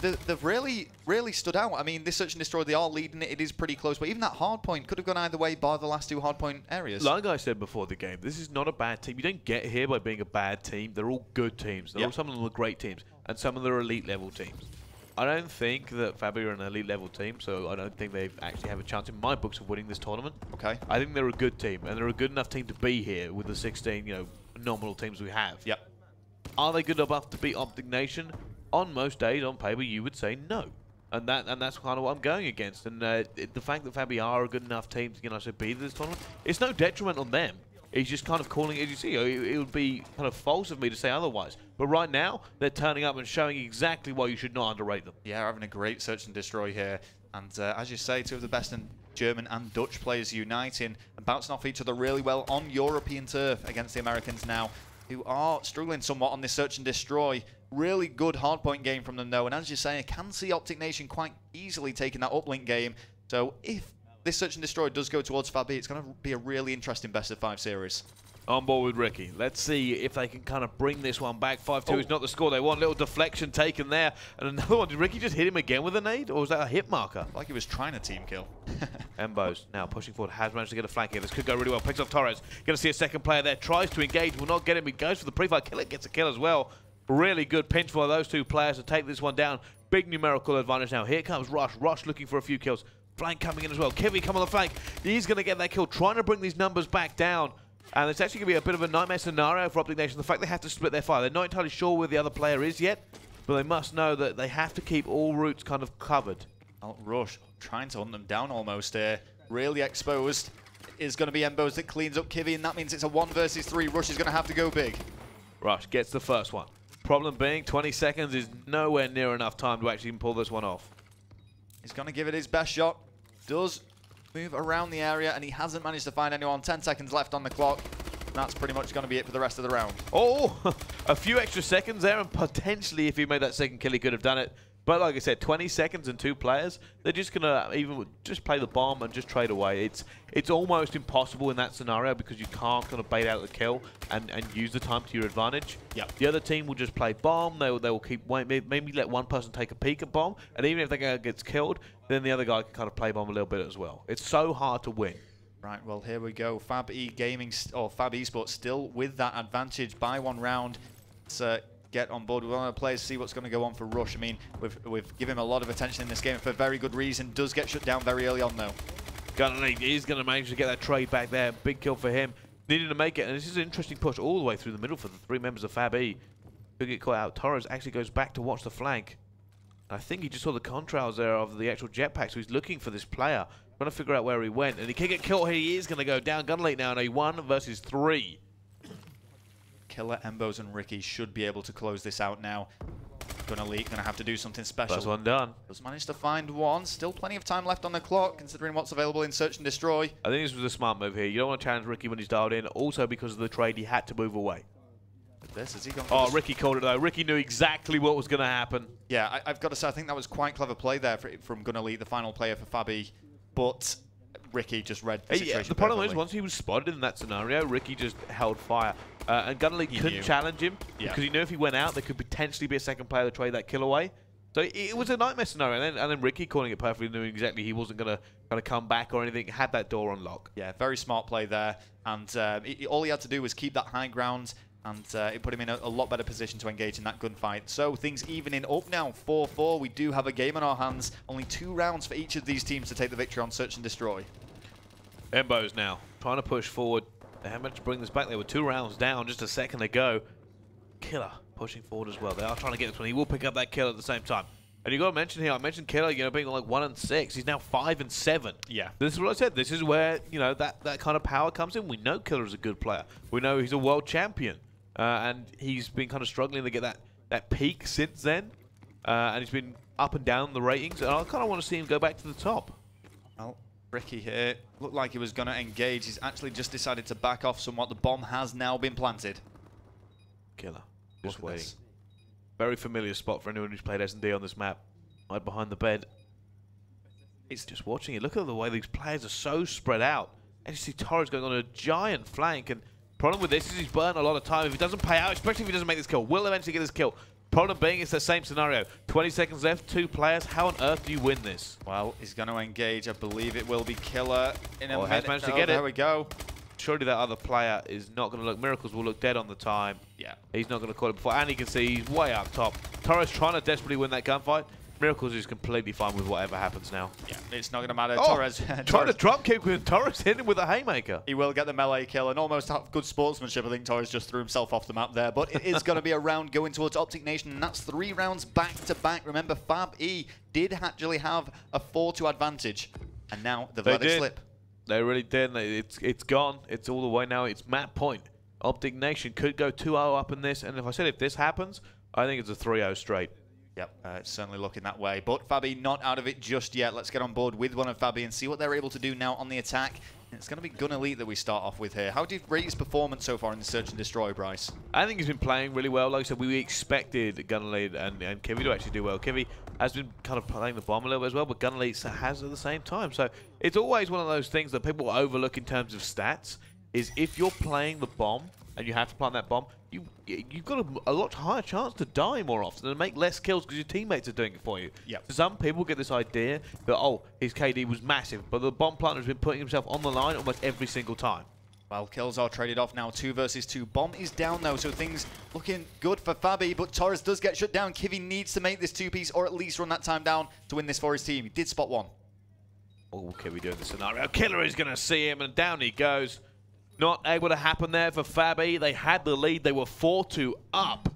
they've really stood out. I mean, this search and destroy, they are leading it. It is pretty close, but even that hard point could have gone either way bar the last 2 hard point areas. Like I said before the game, this is not a bad team. You don't get here by being a bad team. They're all good teams. Some of them are great teams, and some of them are elite level teams. I don't think that Fab e are an elite level team, so I don't think they actually have a chance in my books of winning this tournament. Okay. I think they're a good team, and they're a good enough team to be here with the 16, nominal teams we have. Yep. Are they good enough to beat OpTic Nation? On most days, on paper, you would say no. And that's kind of what I'm going against. And the fact that Fab e are a good enough team to beat this tournament, it's no detriment on them. He's just kind of calling it, as you see. It would be kind of false of me to say otherwise. But right now, they're turning up and showing exactly why you should not underrate them. Yeah, having a great search and destroy here. And as you say, 2 of the best in German and Dutch players uniting and bouncing off each other really well on European turf against the Americans now, who are struggling somewhat on this search and destroy. Really good hardpoint game from them, though. And as you say, I can see OpTic Nation quite easily taking that uplink game. So if this search and destroy does go towards Fab e, it's going to be a really interesting best of 5 series. On board with Ricky. Let's see if they can kind of bring this one back. 5-2 is not the score they want. Little deflection taken there. And another one. Did Ricky just hit him again with a nade? Or was that a hit marker? Like he was trying to team kill. Embo's now pushing forward. Has managed to get a flank here. This could go really well. Picks off Torres. Going to see a second player there. Tries to engage. Will not get him. He goes for the pre-fire. Killer gets a kill as well. Really good pinch for those two players to take this one down. Big numerical advantage now. Here comes Rush. Rush looking for a few kills. Flank coming in as well. Kivy come on the flank. He's going to get that kill, trying to bring these numbers back down. And it's actually going to be a bit of a nightmare scenario for OpTic Nation. The fact they have to split their fire. They're not entirely sure where the other player is yet, but they must know that they have to keep all routes kind of covered. Oh, Rush trying to hunt them down almost here. Really exposed. Is going to be Embos that cleans up Kivy, and that means it's a 1 versus 3. Rush is going to have to go big. Rush gets the first one. Problem being, 20 seconds is nowhere near enough time to actually pull this one off. He's going to give it his best shot. Does move around the area, and he hasn't managed to find anyone. 10 seconds left on the clock. That's pretty much going to be it for the rest of the round. Oh, a few extra seconds there, and potentially if he made that second kill, he could have done it. But like I said, 20 seconds and 2 players, they're just going to even just play the bomb and just trade away. It's almost impossible in that scenario because you can't kind of bait out the kill and use the time to your advantage. Yep. The other team will just play bomb. They will keep maybe let one person take a peek at bomb, and even if the guy gets killed, then the other guy can kind of play bomb a little bit as well. It's so hard to win. Right, well, here we go. Fab eSports still with that advantage by 1 round. Let's get on board with one of the players, see what's going to go on for Rush. I mean, we've given him a lot of attention in this game for very good reason. Does get shut down very early on, though. Gunnerly is going to manage to get that trade back there. Big kill for him. Needed to make it, and this is an interesting push all the way through the middle for the 3 members of Fab E. Who get caught out. Torres actually goes back to watch the flank. I think he just saw the contrails there of the actual jetpack, so he's looking for this player. Trying to figure out where he went, and he can get killed. He is going to go down. Gunnerly now in a 1 versus 3. Killer, Embos, and Ricky should be able to close this out now. Gonna have to do something special. First one done. Does manage to find one. Still plenty of time left on the clock, considering what's available in Search and Destroy. I think this was a smart move here. You don't want to challenge Ricky when he's dialed in. Also, because of the trade, he had to move away. Has he gone Ricky called it though. Ricky knew exactly what was going to happen. Yeah, I've got to say, I think that was quite clever play there from Gunnerly, the final player for Fabi. But Ricky just read the situation the problem perfectly. is, once he was spotted in that scenario, Ricky just held fire. And Gunnerly couldn't challenge him because he knew if he went out, there could potentially be a second player to trade that kill away. So it was a nightmare scenario. And then Ricky, calling it perfectly, knew exactly he wasn't going to come back or anything, had that door on lock. Yeah, very smart play there. And all he had to do was keep that high ground, and it put him in a lot better position to engage in that gunfight. So things evening up now, 4-4. We do have a game on our hands. Only 2 rounds for each of these teams to take the victory on Search and Destroy. Embos now trying to push forward. They haven't managed to bring this back. They were 2 rounds down just a second ago. Killer pushing forward as well. They are trying to get this one. He will pick up that kill at the same time. And you got to mention here, I mentioned Killer, being like 1 and 6. He's now 5 and 7. Yeah. This is what I said. This is where, that kind of power comes in. We know Killer is a good player. We know he's a world champion. And he's been kind of struggling to get that peak since then. And he's been up and down the ratings. And I kind of want to see him go back to the top. Well, Ricky here looked like he was going to engage. He's actually just decided to back off somewhat. The bomb has now been planted. Killer. Just waiting. Very familiar spot for anyone who's played S&D on this map. Right behind the bed. It's just watching it. Look at the way these players are so spread out. And you see Torres going on a giant flank. And problem with this is he's burned a lot of time. If he doesn't pay out, especially if he doesn't make this kill, will eventually get this kill. Problem being, it's the same scenario. 20 seconds left, 2 players. How on earth do you win this? Well, he's going to engage. I believe it will be Killer in a minute. Has managed to get it. There we go. Surely that other player is not going to look. Miracles will look dead on the time. Yeah. He's not going to call it before. And you can see he's way up top. Torres trying to desperately win that gunfight. Miracles is completely fine with whatever happens now. Yeah, it's not going to matter. Oh, Torres trying to drop kick with Torres hitting him with a haymaker. He will get the melee kill and almost have good sportsmanship. I think Torres just threw himself off the map there. But it is going to be a round going towards OpTic Nation, and that's 3 rounds back to back. Remember, Fab E did actually have a 4-2 advantage, and now they've let it slip. They really did. It's gone. It's all the way now. It's map point. OpTic Nation could go 2-0 up in this, and if this happens, I think it's a 3-0 straight. Yep, it's certainly looking that way. But Fabi not out of it just yet. Let's get on board with one of Fabi and see what they're able to do now on the attack. And it's going to be Gun Elite that we start off with here. How do you rate his performance so far in the Search and Destroy, Bryce? I think he's been playing really well. Like I said, we expected Gun Elite and Kivy to actually do well. Kivy has been kind of playing the bomb a little bit as well, but Gun Elite has at the same time. So it's always one of those things that people overlook in terms of stats, is if you're playing the bomb and you have to plant that bomb, you've got a lot higher chance to die more often and make less kills because your teammates are doing it for you. Yep. So some people get this idea that, oh, his KD was massive, but the bomb planter has been putting himself on the line almost every single time. Well, kills are traded off now, 2 versus 2. Bomb is down though, so things looking good for Fabi, but Torres does get shut down. Kivi needs to make this 2-piece or at least run that time down to win this for his team. He did spot 1. Oh, Kivi doing the scenario. Killer is going to see him, and down he goes. Not able to happen there for Fabi. They had the lead. They were 4-2 up.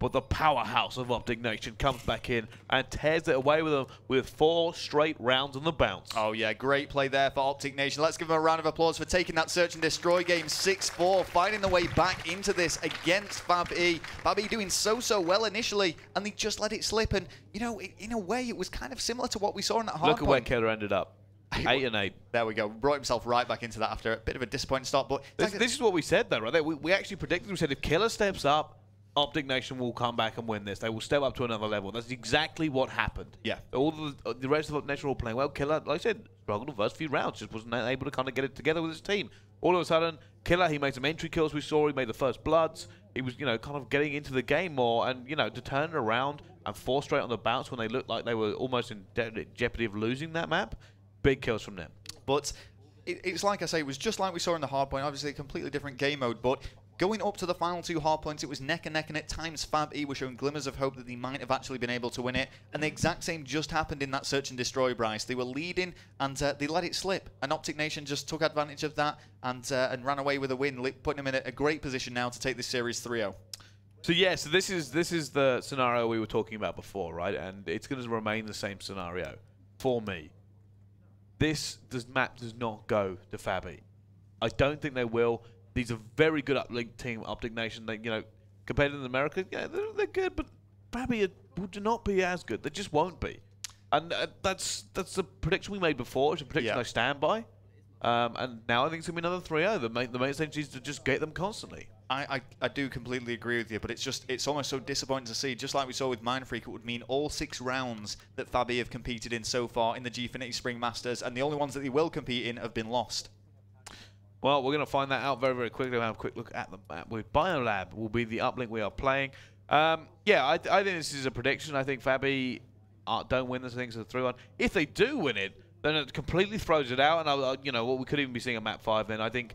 But the powerhouse of OpTic Nation comes back in and tears it away with them with 4 straight rounds on the bounce. Oh yeah, great play there for OpTic Nation. Let's give them a round of applause for taking that search and destroy game 6-4, finding the way back into this against Fab E. Fab E doing so well initially, and they just let it slip. And, you know, in a way, it was kind of similar to what we saw in that Hardpoint. Look at where Killer ended up. 8 and 8. There we go. Brought himself right back into that after a bit of a disappointing start. But this is what we said, though, right there. We actually predicted, we said if Killer steps up, OpTic Nation will come back and win this. They will step up to another level. That's exactly what happened. Yeah. All the rest of OpTic Nation were all playing well. Killer, like I said, struggled the first few rounds. Just wasn't able to kind of get it together with his team. All of a sudden, Killer, he made some entry kills we saw. He made the first bloods. He was, you know, kind of getting into the game more. And, you know, to turn it around and 4 straight on the bounce when they looked like they were almost in jeopardy of losing that map, big kills from them. But it's like I say, it was just like we saw in the Hardpoint. Obviously, a completely different game mode, but going up to the final 2 Hardpoints, it was neck and neck, and at times Fab E were showing glimmers of hope that they might have actually been able to win it. And the exact same just happened in that search and destroy, Bryce. They were leading, and they let it slip. And OpTic Nation just took advantage of that and ran away with a win, putting them in a great position now to take this series 3-0. So yeah, so this is the scenario we were talking about before, right? And it's going to remain the same scenario for me. This map does not go to Fab E. I don't think they will. These are very good Uplink team, OpTic Nation. They, you know, compared to America, yeah, they're good, but Fab E would not be as good. They just won't be. And that's the prediction we made before. It's a prediction I stand by. And now I think it's going to be another 3-0. The main stage is to just get them constantly. I do completely agree with you, but it's almost so disappointing to see. Just like we saw with Mindfreak, it would mean all 6 rounds that Fab E have competed in so far in the Gfinity Spring Masters, and the only ones that they will compete in have been lost. Well, we're going to find that out very, very quickly. We'll have a quick look at the map. With Biolab will be the uplink we are playing. Yeah, I think this is a prediction. I think Fab E don't win this. I think it's a 3-1. If they do win it, then it completely throws it out, and you know, we could even be seeing a map 5 then. I think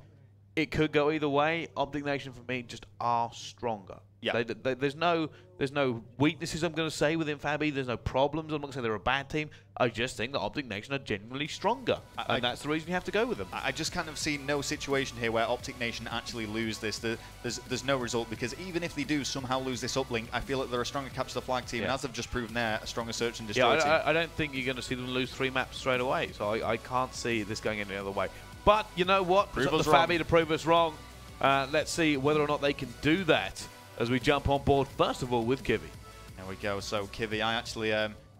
it could go either way. OpTic Nation, for me, just are stronger. Yeah. There's no weaknesses, I'm going to say, within Fab E. There's no problems. I'm not going to say they're a bad team. I just think that OpTic Nation are genuinely stronger. And that's the reason you have to go with them. I just kind of see no situation here where OpTic Nation actually lose this. There's no result, because even if they do somehow lose this uplink, I feel that they're a stronger capture the flag team. And as they've just proven there, a stronger search and destroy team. I don't think you're going to see them lose 3 maps straight away. So I can't see this going any other way. But you know what? It's up to Fab E to prove us wrong. Let's see whether or not they can do that as we jump on board, first of all, with Kivi. There we go. So Kivi, I actually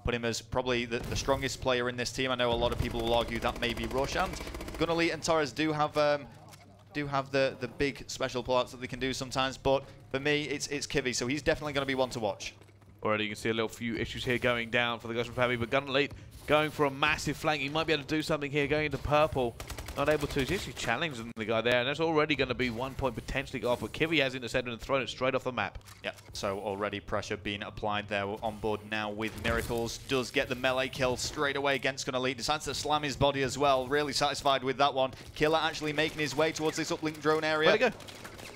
put him as probably the strongest player in this team. I know a lot of people will argue that maybe Rush, and Gunnerly and Torres do have the big special pullouts that they can do sometimes. But for me, it's Kivi, so he's definitely going to be one to watch. Already you can see a little few issues here going down for the guys from Fab E, but Gunnerly going for a massive flank. He might be able to do something here, going into purple. Not able to. He's actually challenging the guy there, and that's already going to be 1 point potentially off. But Kivi has intercepted and thrown it straight off the map. Yeah, so already pressure being applied there. We're on board now with Miracles. Does get the melee kill straight away against Gunnerly. Decides to slam his body as well. Really satisfied with that one. Killer actually making his way towards this uplink drone area. Where'd he go?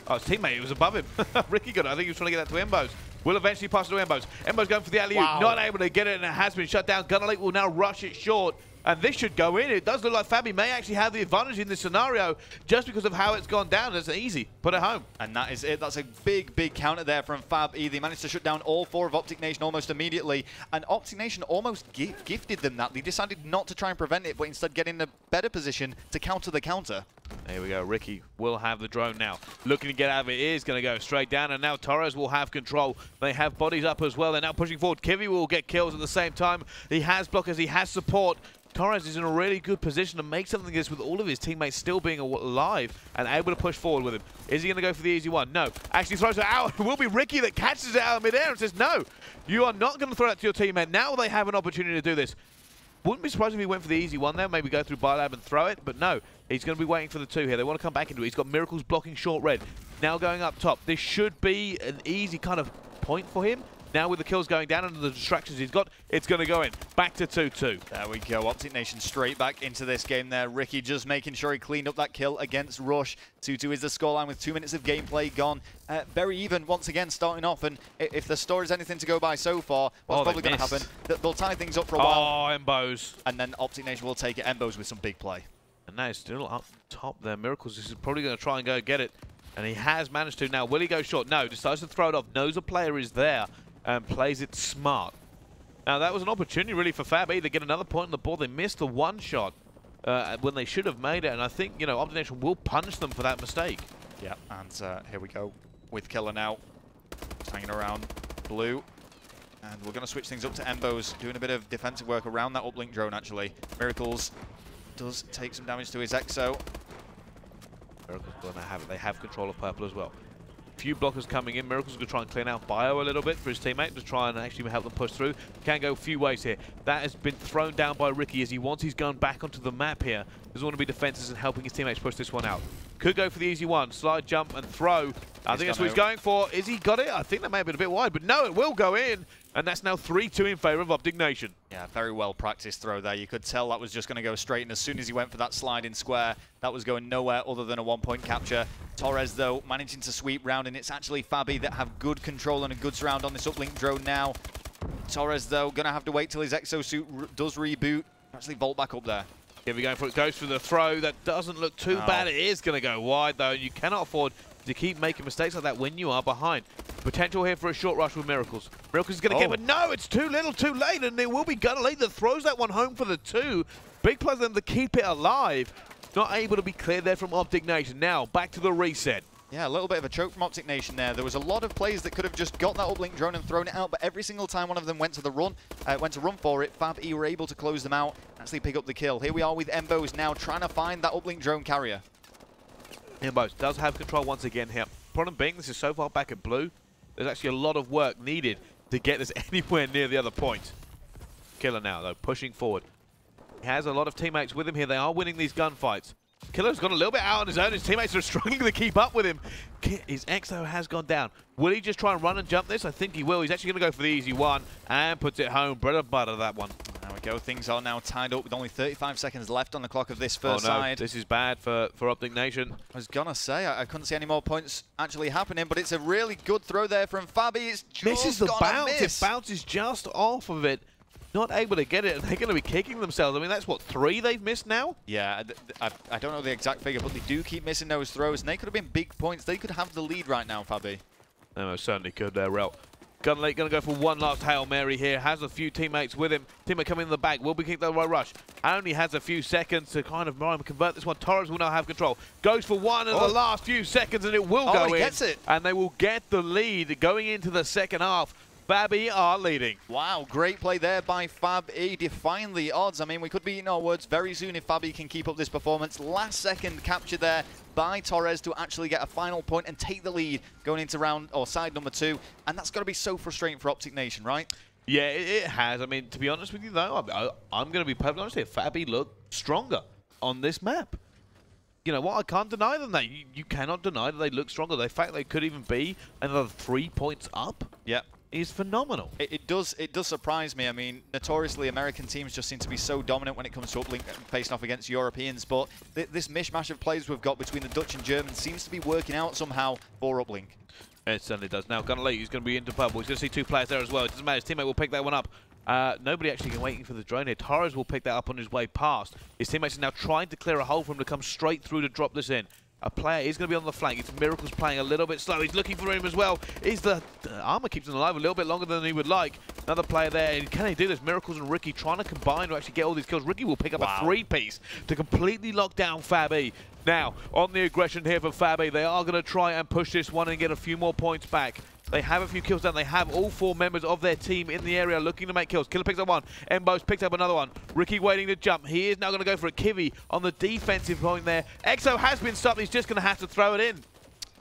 Oh, his teammate was above him. Ricky got it. I think he was trying to get that to Embos. Will eventually pass it to Embos. Embos going for the alley-oop. Wow. Not able to get it, and it has been shut down. Gunnerly will now rush it short. And this should go in. It does look like Fab E may actually have the advantage in this scenario just because of how it's gone down. It's easy. Put it home. And that is it. That's a big, big counter there from Fab E. They managed to shut down all 4 of OpTic Nation almost immediately. And OpTic Nation almost gifted them that. They decided not to try and prevent it, but instead get in a better position to counter the counter. There we go. Ricky will have the drone now. Looking to get out of it. Is going to go straight down. And now Torres will have control. They have bodies up as well. They're now pushing forward. Kivi will get kills at the same time. He has blockers. He has support. Torres is in a really good position to make something of this with all of his teammates still being alive and able to push forward with him. Is he going to go for the easy one? No. Actually throws it out. It will be Ricky that catches it out of midair and says, no, you are not going to throw that to your teammate. Now they have an opportunity to do this. Wouldn't be surprised if he went for the easy one there, maybe go through Biolab and throw it, but no. He's going to be waiting for the 2 here. They want to come back into it. He's got Miracles blocking short red. Now going up top. This should be an easy kind of point for him. Now with the kills going down and the distractions he's got, it's going to go in. Back to 2-2. There we go. OpTic Nation straight back into this game there. Ricky just making sure he cleaned up that kill against Rush. 2-2 is the scoreline with 2 minutes of gameplay gone. Very even once again starting off, and if the story is anything to go by so far, what's probably going to happen, they'll tie things up for a while. Oh, Embos. And then OpTic Nation will take it. Embos with some big play. And now he's still up top there. Miracles is probably going to try and go get it. And he has managed to. Now, will he go short? No, decides to throw it off. Knows a player is there and plays it smart. Now, that was an opportunity really for Fab to get another point on the board. They missed the one shot when they should have made it. And I think, you know, OpTic Nation will punish them for that mistake. Yeah, and here we go with Killer now. Just hanging around blue. And we're going to switch things up to Embos, doing a bit of defensive work around that uplink drone, actually. Miracles does take some damage to his Exo. Miracles going to have it. They have control of purple as well. Few blockers coming in. Miracles going to try and clean out Bio a little bit for his teammate to try and actually help them push through. Can go a few ways here. That has been thrown down by Ricky as he wants his gun back onto the map here. Doesn't want to be defenses and helping his teammates push this one out. Could go for the easy one. Slide, jump, and throw. I think that's what he's going for. Is he got it? I think that may have been a bit wide, but no, it will go in. And that's now 3-2 in favour of OpTic Nation. Yeah, very well practiced throw there. You could tell that was just going to go straight, and as soon as he went for that slide in square, that was going nowhere other than a 1-point capture. Torres, though, managing to sweep round, and it's actually Fabi that have good control and a good surround on this uplink drone now. Torres, though, going to have to wait till his exosuit does reboot. Actually vault back up there. Here we go for it. Goes for the throw. That doesn't look too bad. It is going to go wide, though. You cannot afford to keep making mistakes like that when you are behind. Potential here for a short rush with Miracles. Miracles is going to get, but no, it's too little, too late, and it will be Gunnerley that throws that one home for the 2. Big play for them to keep it alive. Not able to be cleared there from OpTic Nation. Now, back to the reset. Yeah, a little bit of a choke from OpTic Nation there. There was a lot of plays that could have just got that uplink drone and thrown it out, but every single time one of them went to run for it, Fab were able to close them out, actually pick up the kill. Here we are with Embos now trying to find that uplink drone carrier. Embos does have control once again here. Problem being, this is so far back at blue, there's actually a lot of work needed to get this anywhere near the other point. Killer now, though, pushing forward. He has a lot of teammates with him here. They are winning these gunfights. Killer's gone a little bit out on his own. His teammates are struggling to keep up with him. His Exo has gone down. Will he just try and run and jump this? I think he will. He's actually going to go for the easy one and puts it home. Bread and butter, that one. There we go. Things are now tied up with only 35 seconds left on the clock of this first side. This is bad for OpTic Nation. I was going to say, I couldn't see any more points actually happening, but it's a really good throw there from Fabi. It's just misses the bounce. Miss. It bounces just off of it. Not able to get it, and they're going to be kicking themselves. I mean, that's what, 3 they've missed now? Yeah, I don't know the exact figure, but they do keep missing those throws, and they could have been big points. They could have the lead right now, Fabi. They most certainly could there, Rel. Gunlake going to go for one last Hail Mary here. Has a few teammates with him. Teammate coming in the back. Will be kicked over by Rush. Only has a few seconds to kind of convert this one. Torres will now have control. Goes for one in the last few seconds, and it will go in. He gets it. And they will get the lead going into the second half. Fab are leading. Wow, great play there by Fab defying the odds. I mean, we could be eating our words very soon if Fab can keep up this performance. Last second capture there by Torres to actually get a final point and take the lead going into side number 2. And that's got to be so frustrating for OpTic Nation, right? Yeah, it has. I mean, to be honest with you, though, I'm going to be perfectly honest here. Fab look stronger on this map. You know what? I can't deny them that. You cannot deny that they look stronger. The fact they could even be another 3 points up. Yeah. Is phenomenal. It does surprise me. I mean, notoriously, American teams just seem to be so dominant when it comes to uplink facing off against Europeans, but this mishmash of players we've got between the Dutch and Germans seems to be working out somehow for uplink. It certainly does. Now, Gunnerley, who's going to be into purple. He's going to see 2 players there as well. It doesn't matter. His teammate will pick that one up. Nobody actually waiting for the drone here. Torres will pick that up on his way past. His teammates are now trying to clear a hole for him to come straight through to drop this in. A player is going to be on the flank. It's Miracles playing a little bit slow. He's looking for him as well. The armor keeps him alive a little bit longer than he would like. Another player there. And can he do this? Miracles and Ricky trying to combine to actually get all these kills. Ricky will pick up a 3-piece to completely lock down Fab. Now, on the aggression here for Fab, they are going to try and push this one and get a few more points back. They have a few kills down. They have all 4 members of their team in the area looking to make kills. Killer picks up one. Embos picked up another one. Ricky waiting to jump. He is now going to go for it. Kivy on the defensive point there. Exo has been stopped. He's just going to have to throw it in.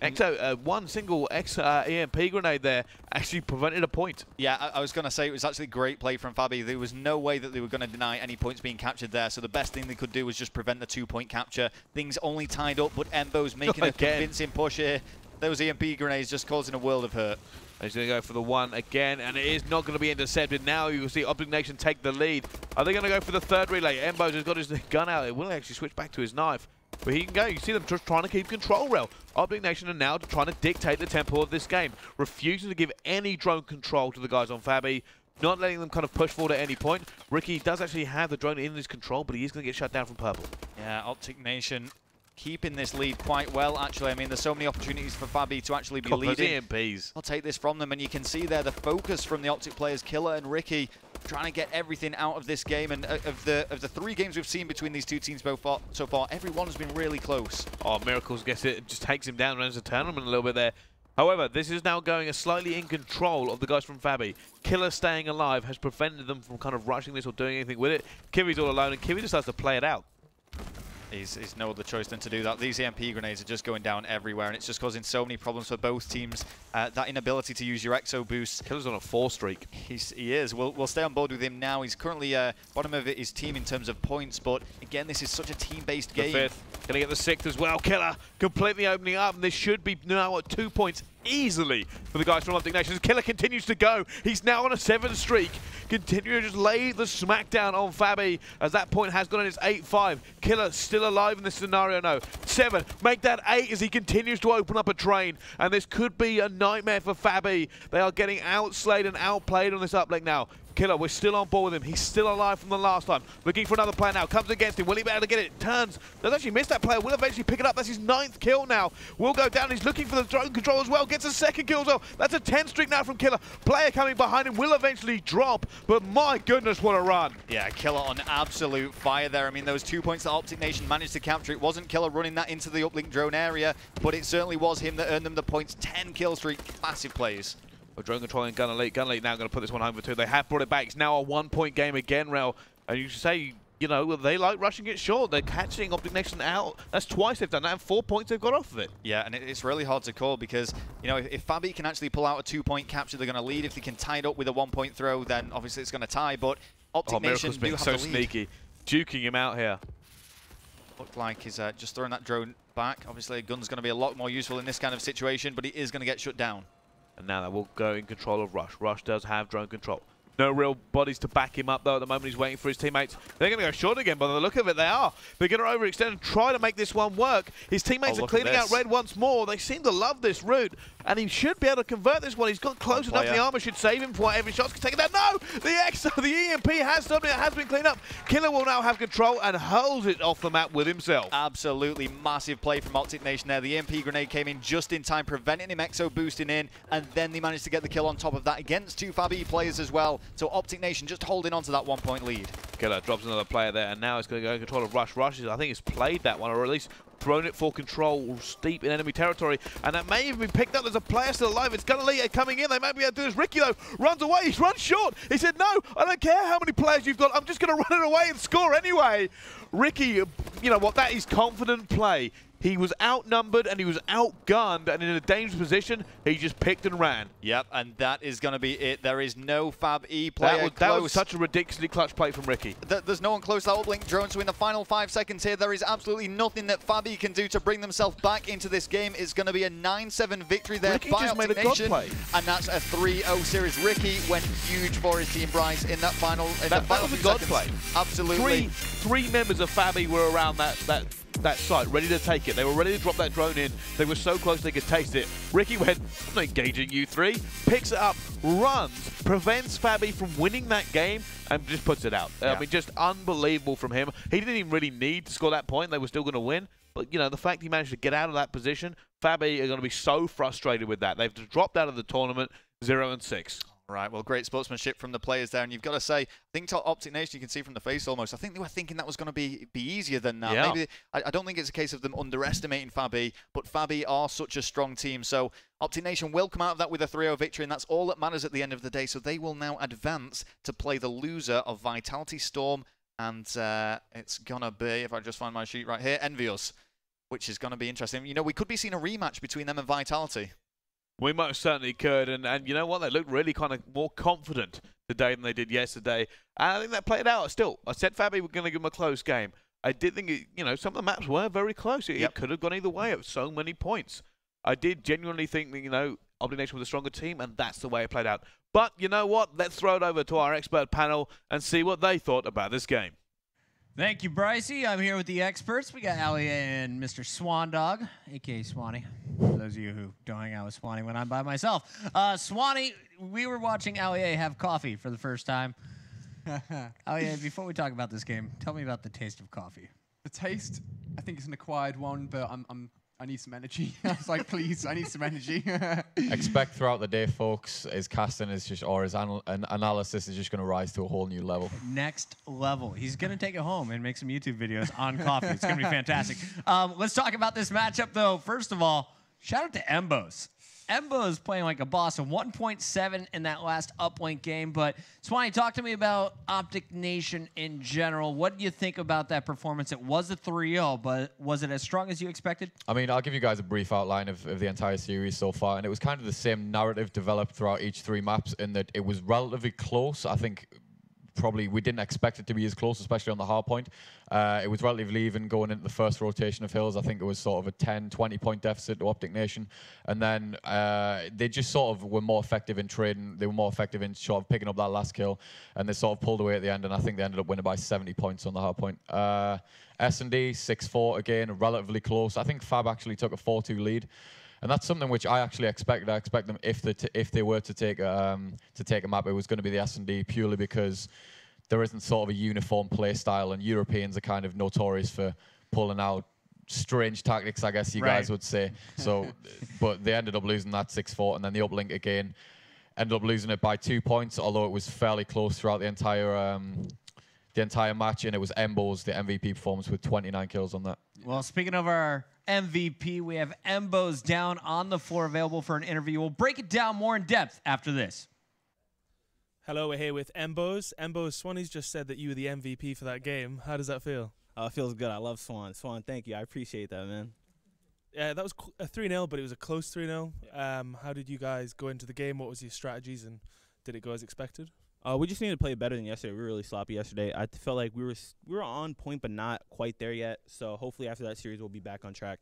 Exo, one single EMP grenade there actually prevented a point. Yeah, I was going to say it was actually great play from Fabi. There was no way that they were going to deny any points being captured there. So the best thing they could do was just prevent the 2-point capture. Things only tied up, but Embo's making a convincing push here. Those EMP grenades just causing a world of hurt. He's going to go for the one again, and it is not going to be intercepted. Now you will see OpTic Nation take the lead. Are they going to go for the third relay? Embos has got his gun out. It will actually switch back to his knife. But he can go. You see them just trying to keep control, Rel. OpTic Nation are now trying to dictate the tempo of this game, refusing to give any drone control to the guys on Fab e, not letting them kind of push forward at any point. Ricky does actually have the drone in his control, but he is going to get shut down from purple. Yeah, OpTic Nation keeping this lead quite well, actually. I mean, there's so many opportunities for Fab e to actually be leading. EMPs. I'll take this from them, and you can see there the focus from the OpTic players, Killer and Ricky, trying to get everything out of this game. And of the 3 games we've seen between these two teams so far, every one has been really close. Oh, Miracles gets it, just takes him down, runs the tournament a little bit there. However, this is now going a slightly in control of the guys from Fab e. Killer staying alive has prevented them from kind of rushing this or doing anything with it. Kiwi's all alone, and Kiwi just has to play it out. He's no other choice than to do that. These EMP grenades are just going down everywhere, and it's just causing so many problems for both teams. That inability to use your exo boost. Killer's on a 4 streak. He is. We'll stay on board with him now. He's currently bottom of his team in terms of points, but again, this is such a team-based game. The 5th, gonna get the 6th as well. Killer completely opening up, and this should be now at 2 points easily for the guys from OpTic Nation. Killer continues to go. He's now on a 7 streak. Continuing to just lay the smackdown on Fab e, as that point has gone in. It's 8-5. Killer still alive in this scenario, no. 7, make that 8 as he continues to open up a train. And this could be a nightmare for Fab e. They are getting outslayed and outplayed on this uplink now. Killer, we're still on board with him. He's still alive from the last time. Looking for another player now. Comes against him. Will he be able to get it? Turns. Does actually miss that player. Will eventually pick it up. That's his 9th kill now. Will go down. He's looking for the drone control as well. Gets a 2nd kill as well. That's a 10 streak now from Killer. Player coming behind him will eventually drop. But my goodness, what a run. Yeah, Killer on absolute fire there. I mean, those 2 points that OpTic Nation managed to capture, it wasn't Killer running that into the uplink drone area, but it certainly was him that earned them the points. 10 kill streak. Massive plays. Drone controlling Gun Elite. Gun Elite now going to put this one home for 2. They have brought it back. It's now a 1-point game again, Rel. And you should say, you know, they like rushing it short. They're catching OpTic Nation out. That's twice they've done that, and 4 points they've got off of it. Yeah, and it's really hard to call because, you know, if Fab e can actually pull out a 2-point capture, they're going to lead. If they can tie it up with a 1-point throw, then obviously it's going to tie. But OpTic Nation do have so the lead. sneaky, duking him out here. Looked like he's just throwing that drone back. Obviously, a gun's going to be a lot more useful in this kind of situation, but he is going to get shut down. And now that will go in control of Rush. Rush does have drone control. No real bodies to back him up, though, at the moment. He's waiting for his teammates. They're going to go short again, by the look of it, they are. They're going to overextend and try to make this one work. His teammates are cleaning out red once more. They seem to love this route, and he should be able to convert this one. He's got close enough. The armor should save him for every shot's taken down. No! The EMP has something that has been cleaned up. Killer will now have control and hurls it off the map with himself. Absolutely massive play from OpTic Nation there. The EMP grenade came in just in time, preventing him exo boosting in, and then they managed to get the kill on top of that against 2 Fab e players as well. So OpTic Nation just holding on to that 1-point lead. Killer drops another player there, and now it's going to go in control of Rush. Rush, I think, has played that one, or at least thrown it for control steep in enemy territory, and that may even be picked up. There's a player still alive. It's Gunalita coming in. They might be able to do this. Ricky, though, runs away. He's run short. He said, no, I don't care how many players you've got. I'm just going to run it away and score anyway. Ricky, you know what? That is confident play. He was outnumbered and he was outgunned, and in a dangerous position, he just picked and ran. Yep, and that is going to be it. There is no Fab e player close. That was such a ridiculously clutch play from Ricky. There's no one close to that uplink drone, so in the final 5 seconds here, there is absolutely nothing that Fab e can do to bring themselves back into this game. It's going to be a 9-7 victory there Ricky by just made a OpTic god Nation, play. and that's a 3-0 series. Ricky went huge for his team, Bryce, in that final. That was a god play. Absolutely. Three members of Fab e were around that site, ready to take it. They were ready to drop that drone in. They were so close they could taste it. Ricky went, I'm not engaging you 3, picks it up, runs, prevents Fab e from winning that game, and just puts it out. Yeah. I mean, just unbelievable from him. He didn't even really need to score that point. They were still going to win. But, you know, the fact he managed to get out of that position, Fab e are going to be so frustrated with that. They've dropped out of the tournament 0-6. Right, well, great sportsmanship from the players there, and you've got to say, I think to OpTic Nation, you can see from the face almost, I think they were thinking that was going to be easier than that. Yeah. Maybe I don't think it's a case of them underestimating Fab e, but Fab e are such a strong team, so OpTic Nation will come out of that with a 3-0 victory, and that's all that matters at the end of the day, so they will now advance to play the loser of Vitality Storm, and it's going to be, if I just find my sheet right here, Envious, which is going to be interesting. You know, we could be seeing a rematch between them and Vitality. We most certainly could, and you know what? They looked really kind of more confident today than they did yesterday, and I think that played out. Still, I said Fab e were going to give them a close game. I did think, you know, some of the maps were very close. It could have gone either way at so many points. I did genuinely think that, you know, OpTic Nation was a stronger team, and that's the way it played out. But you know what? Let's throw it over to our expert panel and see what they thought about this game. Thank you, Brycey. I'm here with the experts. We got Ali and Mr. Swan Dog, a.k.a. Swanee, for those of you who don't hang out with Swanee when I'm by myself. Swanee, we were watching Ali have coffee for the first time. Ali, before we talk about this game, tell me about the taste of coffee. The taste, I think it's an acquired one, but I need some energy. I was like, please, I need some energy. Expect throughout the day, folks, his casting is just, or his analysis is just going to rise to a whole new level. Next level. He's going to take it home and make some YouTube videos on coffee. It's going to be fantastic. Let's talk about this matchup, though. First of all, shout out to Embos. Embos playing like a boss of 1.7 in that last Uplink game. But Swanee, talk to me about OpTic Nation in general. What do you think about that performance? It was a 3-0, but was it as strong as you expected? I mean, I'll give you guys a brief outline of the entire series so far, and it was kind of the same narrative developed throughout each 3 maps in that it was relatively close. I think probably we didn't expect it to be as close, especially on the Hardpoint. It was relatively even going into the first rotation of hills. I think it was sort of a 10, 20-point deficit to OpTic Nation. And then they just sort of were more effective in trading. They were more effective in sort of picking up that last kill. And they sort of pulled away at the end, and I think they ended up winning by 70 points on the Hardpoint. S&D, 6-4, again, relatively close. I think Fab actually took a 4-2 lead. And that's something which I actually expected. I expect them, if they were to take a map, it was going to be the S&D, purely because there isn't sort of a uniform play style, and Europeans are kind of notorious for pulling out strange tactics, I guess you guys would say. So, but they ended up losing that 6-4, and then the Uplink again ended up losing it by 2 points, although it was fairly close throughout the entire match, and it was Embos, the MVP performance, with 29 kills on that. Well, speaking of our MVP, we have Embos down on the floor, available for an interview. We'll break it down more in depth after this. Hello, we're here with Embos. Embos, Swanee's just said that you were the MVP for that game. How does that feel? It feels good. I love Swan. Swan, thank you. I appreciate that, man. Yeah, that was a 3-0, but it was a close 3-0. How did you guys go into the game? What was your strategies, and did it go as expected? We just needed to play better than yesterday. We were really sloppy yesterday. I felt like we were on point, but not quite there yet. So hopefully after that series, we'll be back on track.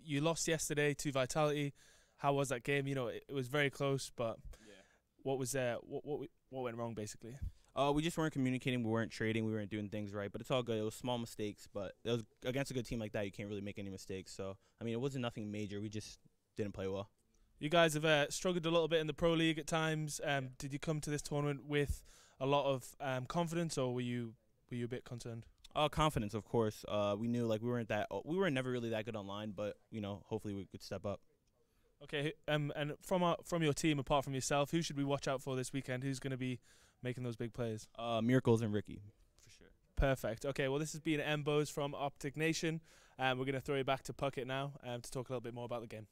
You lost yesterday to Vitality. How was that game? You know, it was very close, but what was what went wrong basically? We just weren't communicating. We weren't trading. We weren't doing things right. But it's all good. It was small mistakes, but it was against a good team like that, you can't really make any mistakes. So I mean, it wasn't nothing major. We just didn't play well. You guys have struggled a little bit in the Pro League at times. Did you come to this tournament with a lot of confidence, or were you a bit concerned? Confidence, of course. We knew like we were never really that good online, but you know, hopefully we could step up. Okay, and from your team, apart from yourself, who should we watch out for this weekend? Who's going to be making those big plays? Miracles and Ricky, for sure. Perfect. Okay, well, this has been Embos from OpTic Nation. We're going to throw you back to Puckett now to talk a little bit more about the game.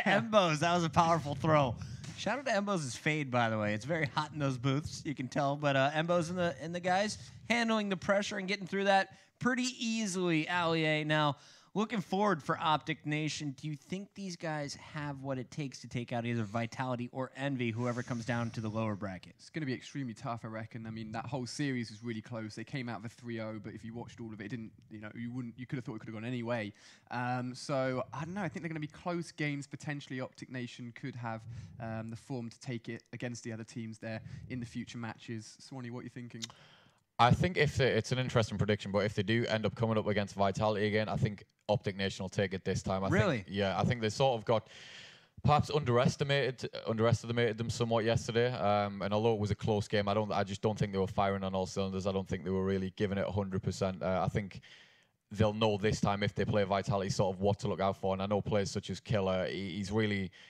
Embos, that was a powerful throw. Shout out to Embos' fade, by the way. It's very hot in those booths, you can tell. But Embos and the guys handling the pressure and getting through that pretty easily. Allier now looking forward for OpTic Nation. Do you think these guys have what it takes to take out either Vitality or Envy, whoever comes down to the lower bracket? It's going to be extremely tough, I reckon. I mean, that whole series was really close. They came out with a 3-0, but if you watched all of it, it didn't, you could have thought it could have gone any way. So I don't know. I think they're going to be close games. Potentially, OpTic Nation could have the form to take it against the other teams there in the future matches. Swanee, what are you thinking? I think it's an interesting prediction, but if they do end up coming up against Vitality again, I think OpTic Nation will take it this time. I think they sort of got perhaps underestimated them somewhat yesterday. And although it was a close game, I just don't think they were firing on all cylinders. I don't think they were really giving it 100%. I think they'll know this time if they play Vitality sort of what to look out for. And I know players such as Killer, he's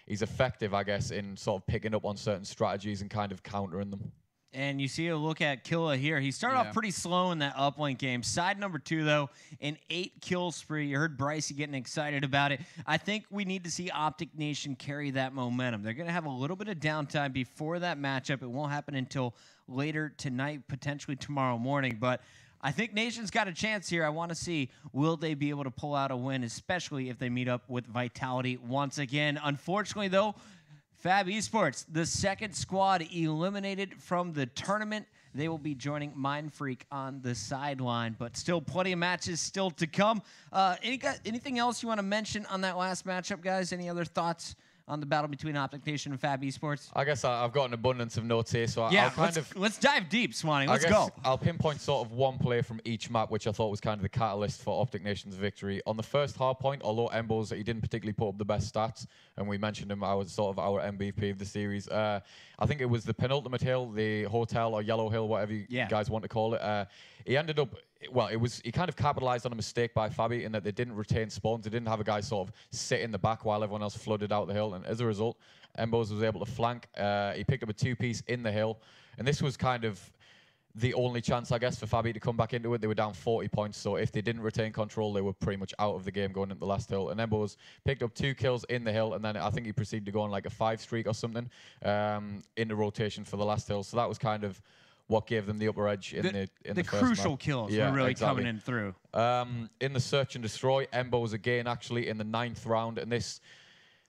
effective, I guess, in sort of picking up on certain strategies and kind of countering them. And you see a look at Killa here. He started off pretty slow in that Uplink game. Side number 2, though, an 8-kill spree. You heard Brycey getting excited about it. I think we need to see OpTic Nation carry that momentum. They're going to have a little bit of downtime before that matchup. It won't happen until later tonight, potentially tomorrow morning. But I think Nation's got a chance here. I want to see, will they be able to pull out a win, especially if they meet up with Vitality once again. Unfortunately, though, Fab eSports, the second squad eliminated from the tournament. They will be joining Mindfreak on the sideline, but still plenty of matches still to come. Anything else you want to mention on that last matchup, guys? Any other thoughts on the battle between OpTic Nation and Fab eSports? I guess I've got an abundance of notes here, so Yeah, I'll let's dive deep, Swanee. Let's go. I'll pinpoint sort of one play from each map, which I thought was kind of the catalyst for OpTic Nation's victory. On the first Hardpoint, although Embos, he didn't particularly put up the best stats, and we mentioned him, I was sort of our MVP of the series. I think it was the penultimate hill, the hotel or yellow hill, whatever you guys want to call it. He ended up, well, he kind of capitalized on a mistake by Fabi in that they didn't retain spawns. They didn't have a guy sort of sit in the back while everyone else flooded out the hill. And as a result, Embos was able to flank. He picked up a 2-piece in the hill. And this was kind of the only chance, I guess, for Fabi to come back into it. They were down 40 points. So if they didn't retain control, they were pretty much out of the game going into the last hill. And Embos picked up 2 kills in the hill. And then I think he proceeded to go on like a 5 streak or something in the rotation for the last hill. So that was kind of what gave them the upper edge in the first crucial map. kills were really coming in through. In the search and destroy, Embos again actually in the 9th round, and this,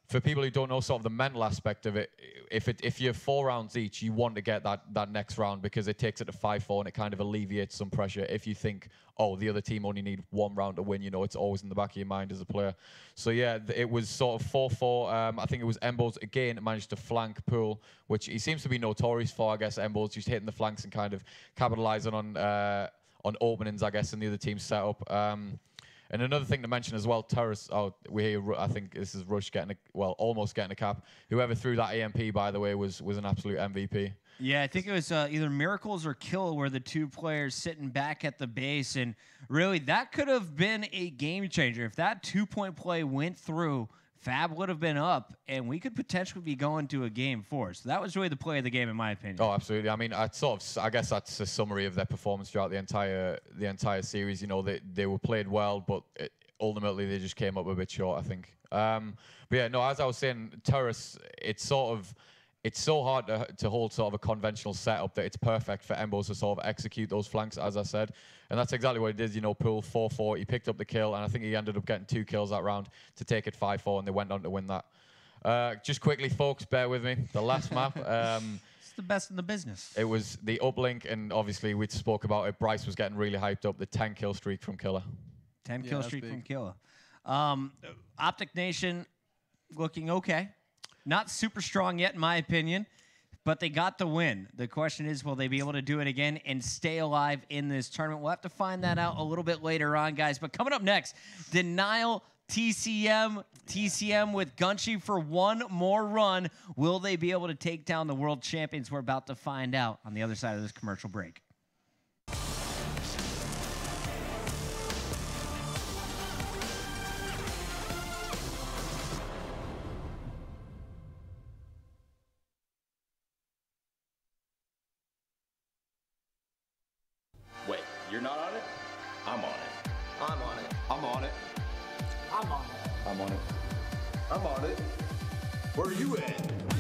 for people who don't know sort of the mental aspect of it, if you're 4 rounds each, you want to get that next round because it takes it to 5-4 and it kind of alleviates some pressure. If you think, oh, the other team only need 1 round to win, you know, it's always in the back of your mind as a player. So yeah, it was sort of 4-4. I think it was Embos again managed to flank Pool, which he seems to be notorious for. I guess Embos just hitting the flanks and kind of capitalizing on openings, I guess, in the other team's setup. And another thing to mention as well, Terrace, we hear, I think this is Rush almost getting a cap. Whoever threw that EMP, by the way, was an absolute MVP. Yeah, I think it was either Miracles or Kill were the 2 players sitting back at the base. And really, that could have been a game changer. If that 2-point play went through, Fab would have been up, and we could potentially be going to a game 4. So that was really the play of the game, in my opinion. Oh, absolutely. I mean, I guess that's a summary of their performance throughout the entire series. You know, they were played well, but ultimately they just came up a bit short, I think. But yeah, no, as I was saying, Terrace, it's so hard to hold sort of a conventional setup that it's perfect for Embos to sort of execute those flanks, as I said. And that's exactly what he did, you know, Pool 4-4. He picked up the kill, and I think he ended up getting 2 kills that round to take it 5-4, and they went on to win that. Just quickly, folks, bear with me. The last map. It's the best in the business. It was the Uplink, and obviously we spoke about it. Bryce was getting really hyped up. The 10-kill streak from Killer. 10-kill streak from Killer. OpTic Nation looking okay. Not super strong yet, in my opinion, but they got the win. The question is, will they be able to do it again and stay alive in this tournament? We'll have to find that out a little bit later on, guys. But coming up next, Denial TCM with Gunchi for one more run. Will they be able to take down the world champions? We're about to find out on the other side of this commercial break. Wait, you're not on it? I'm on it. I'm on it. I'm on it. I'm on it. I'm on it. I'm on it. Where are you at?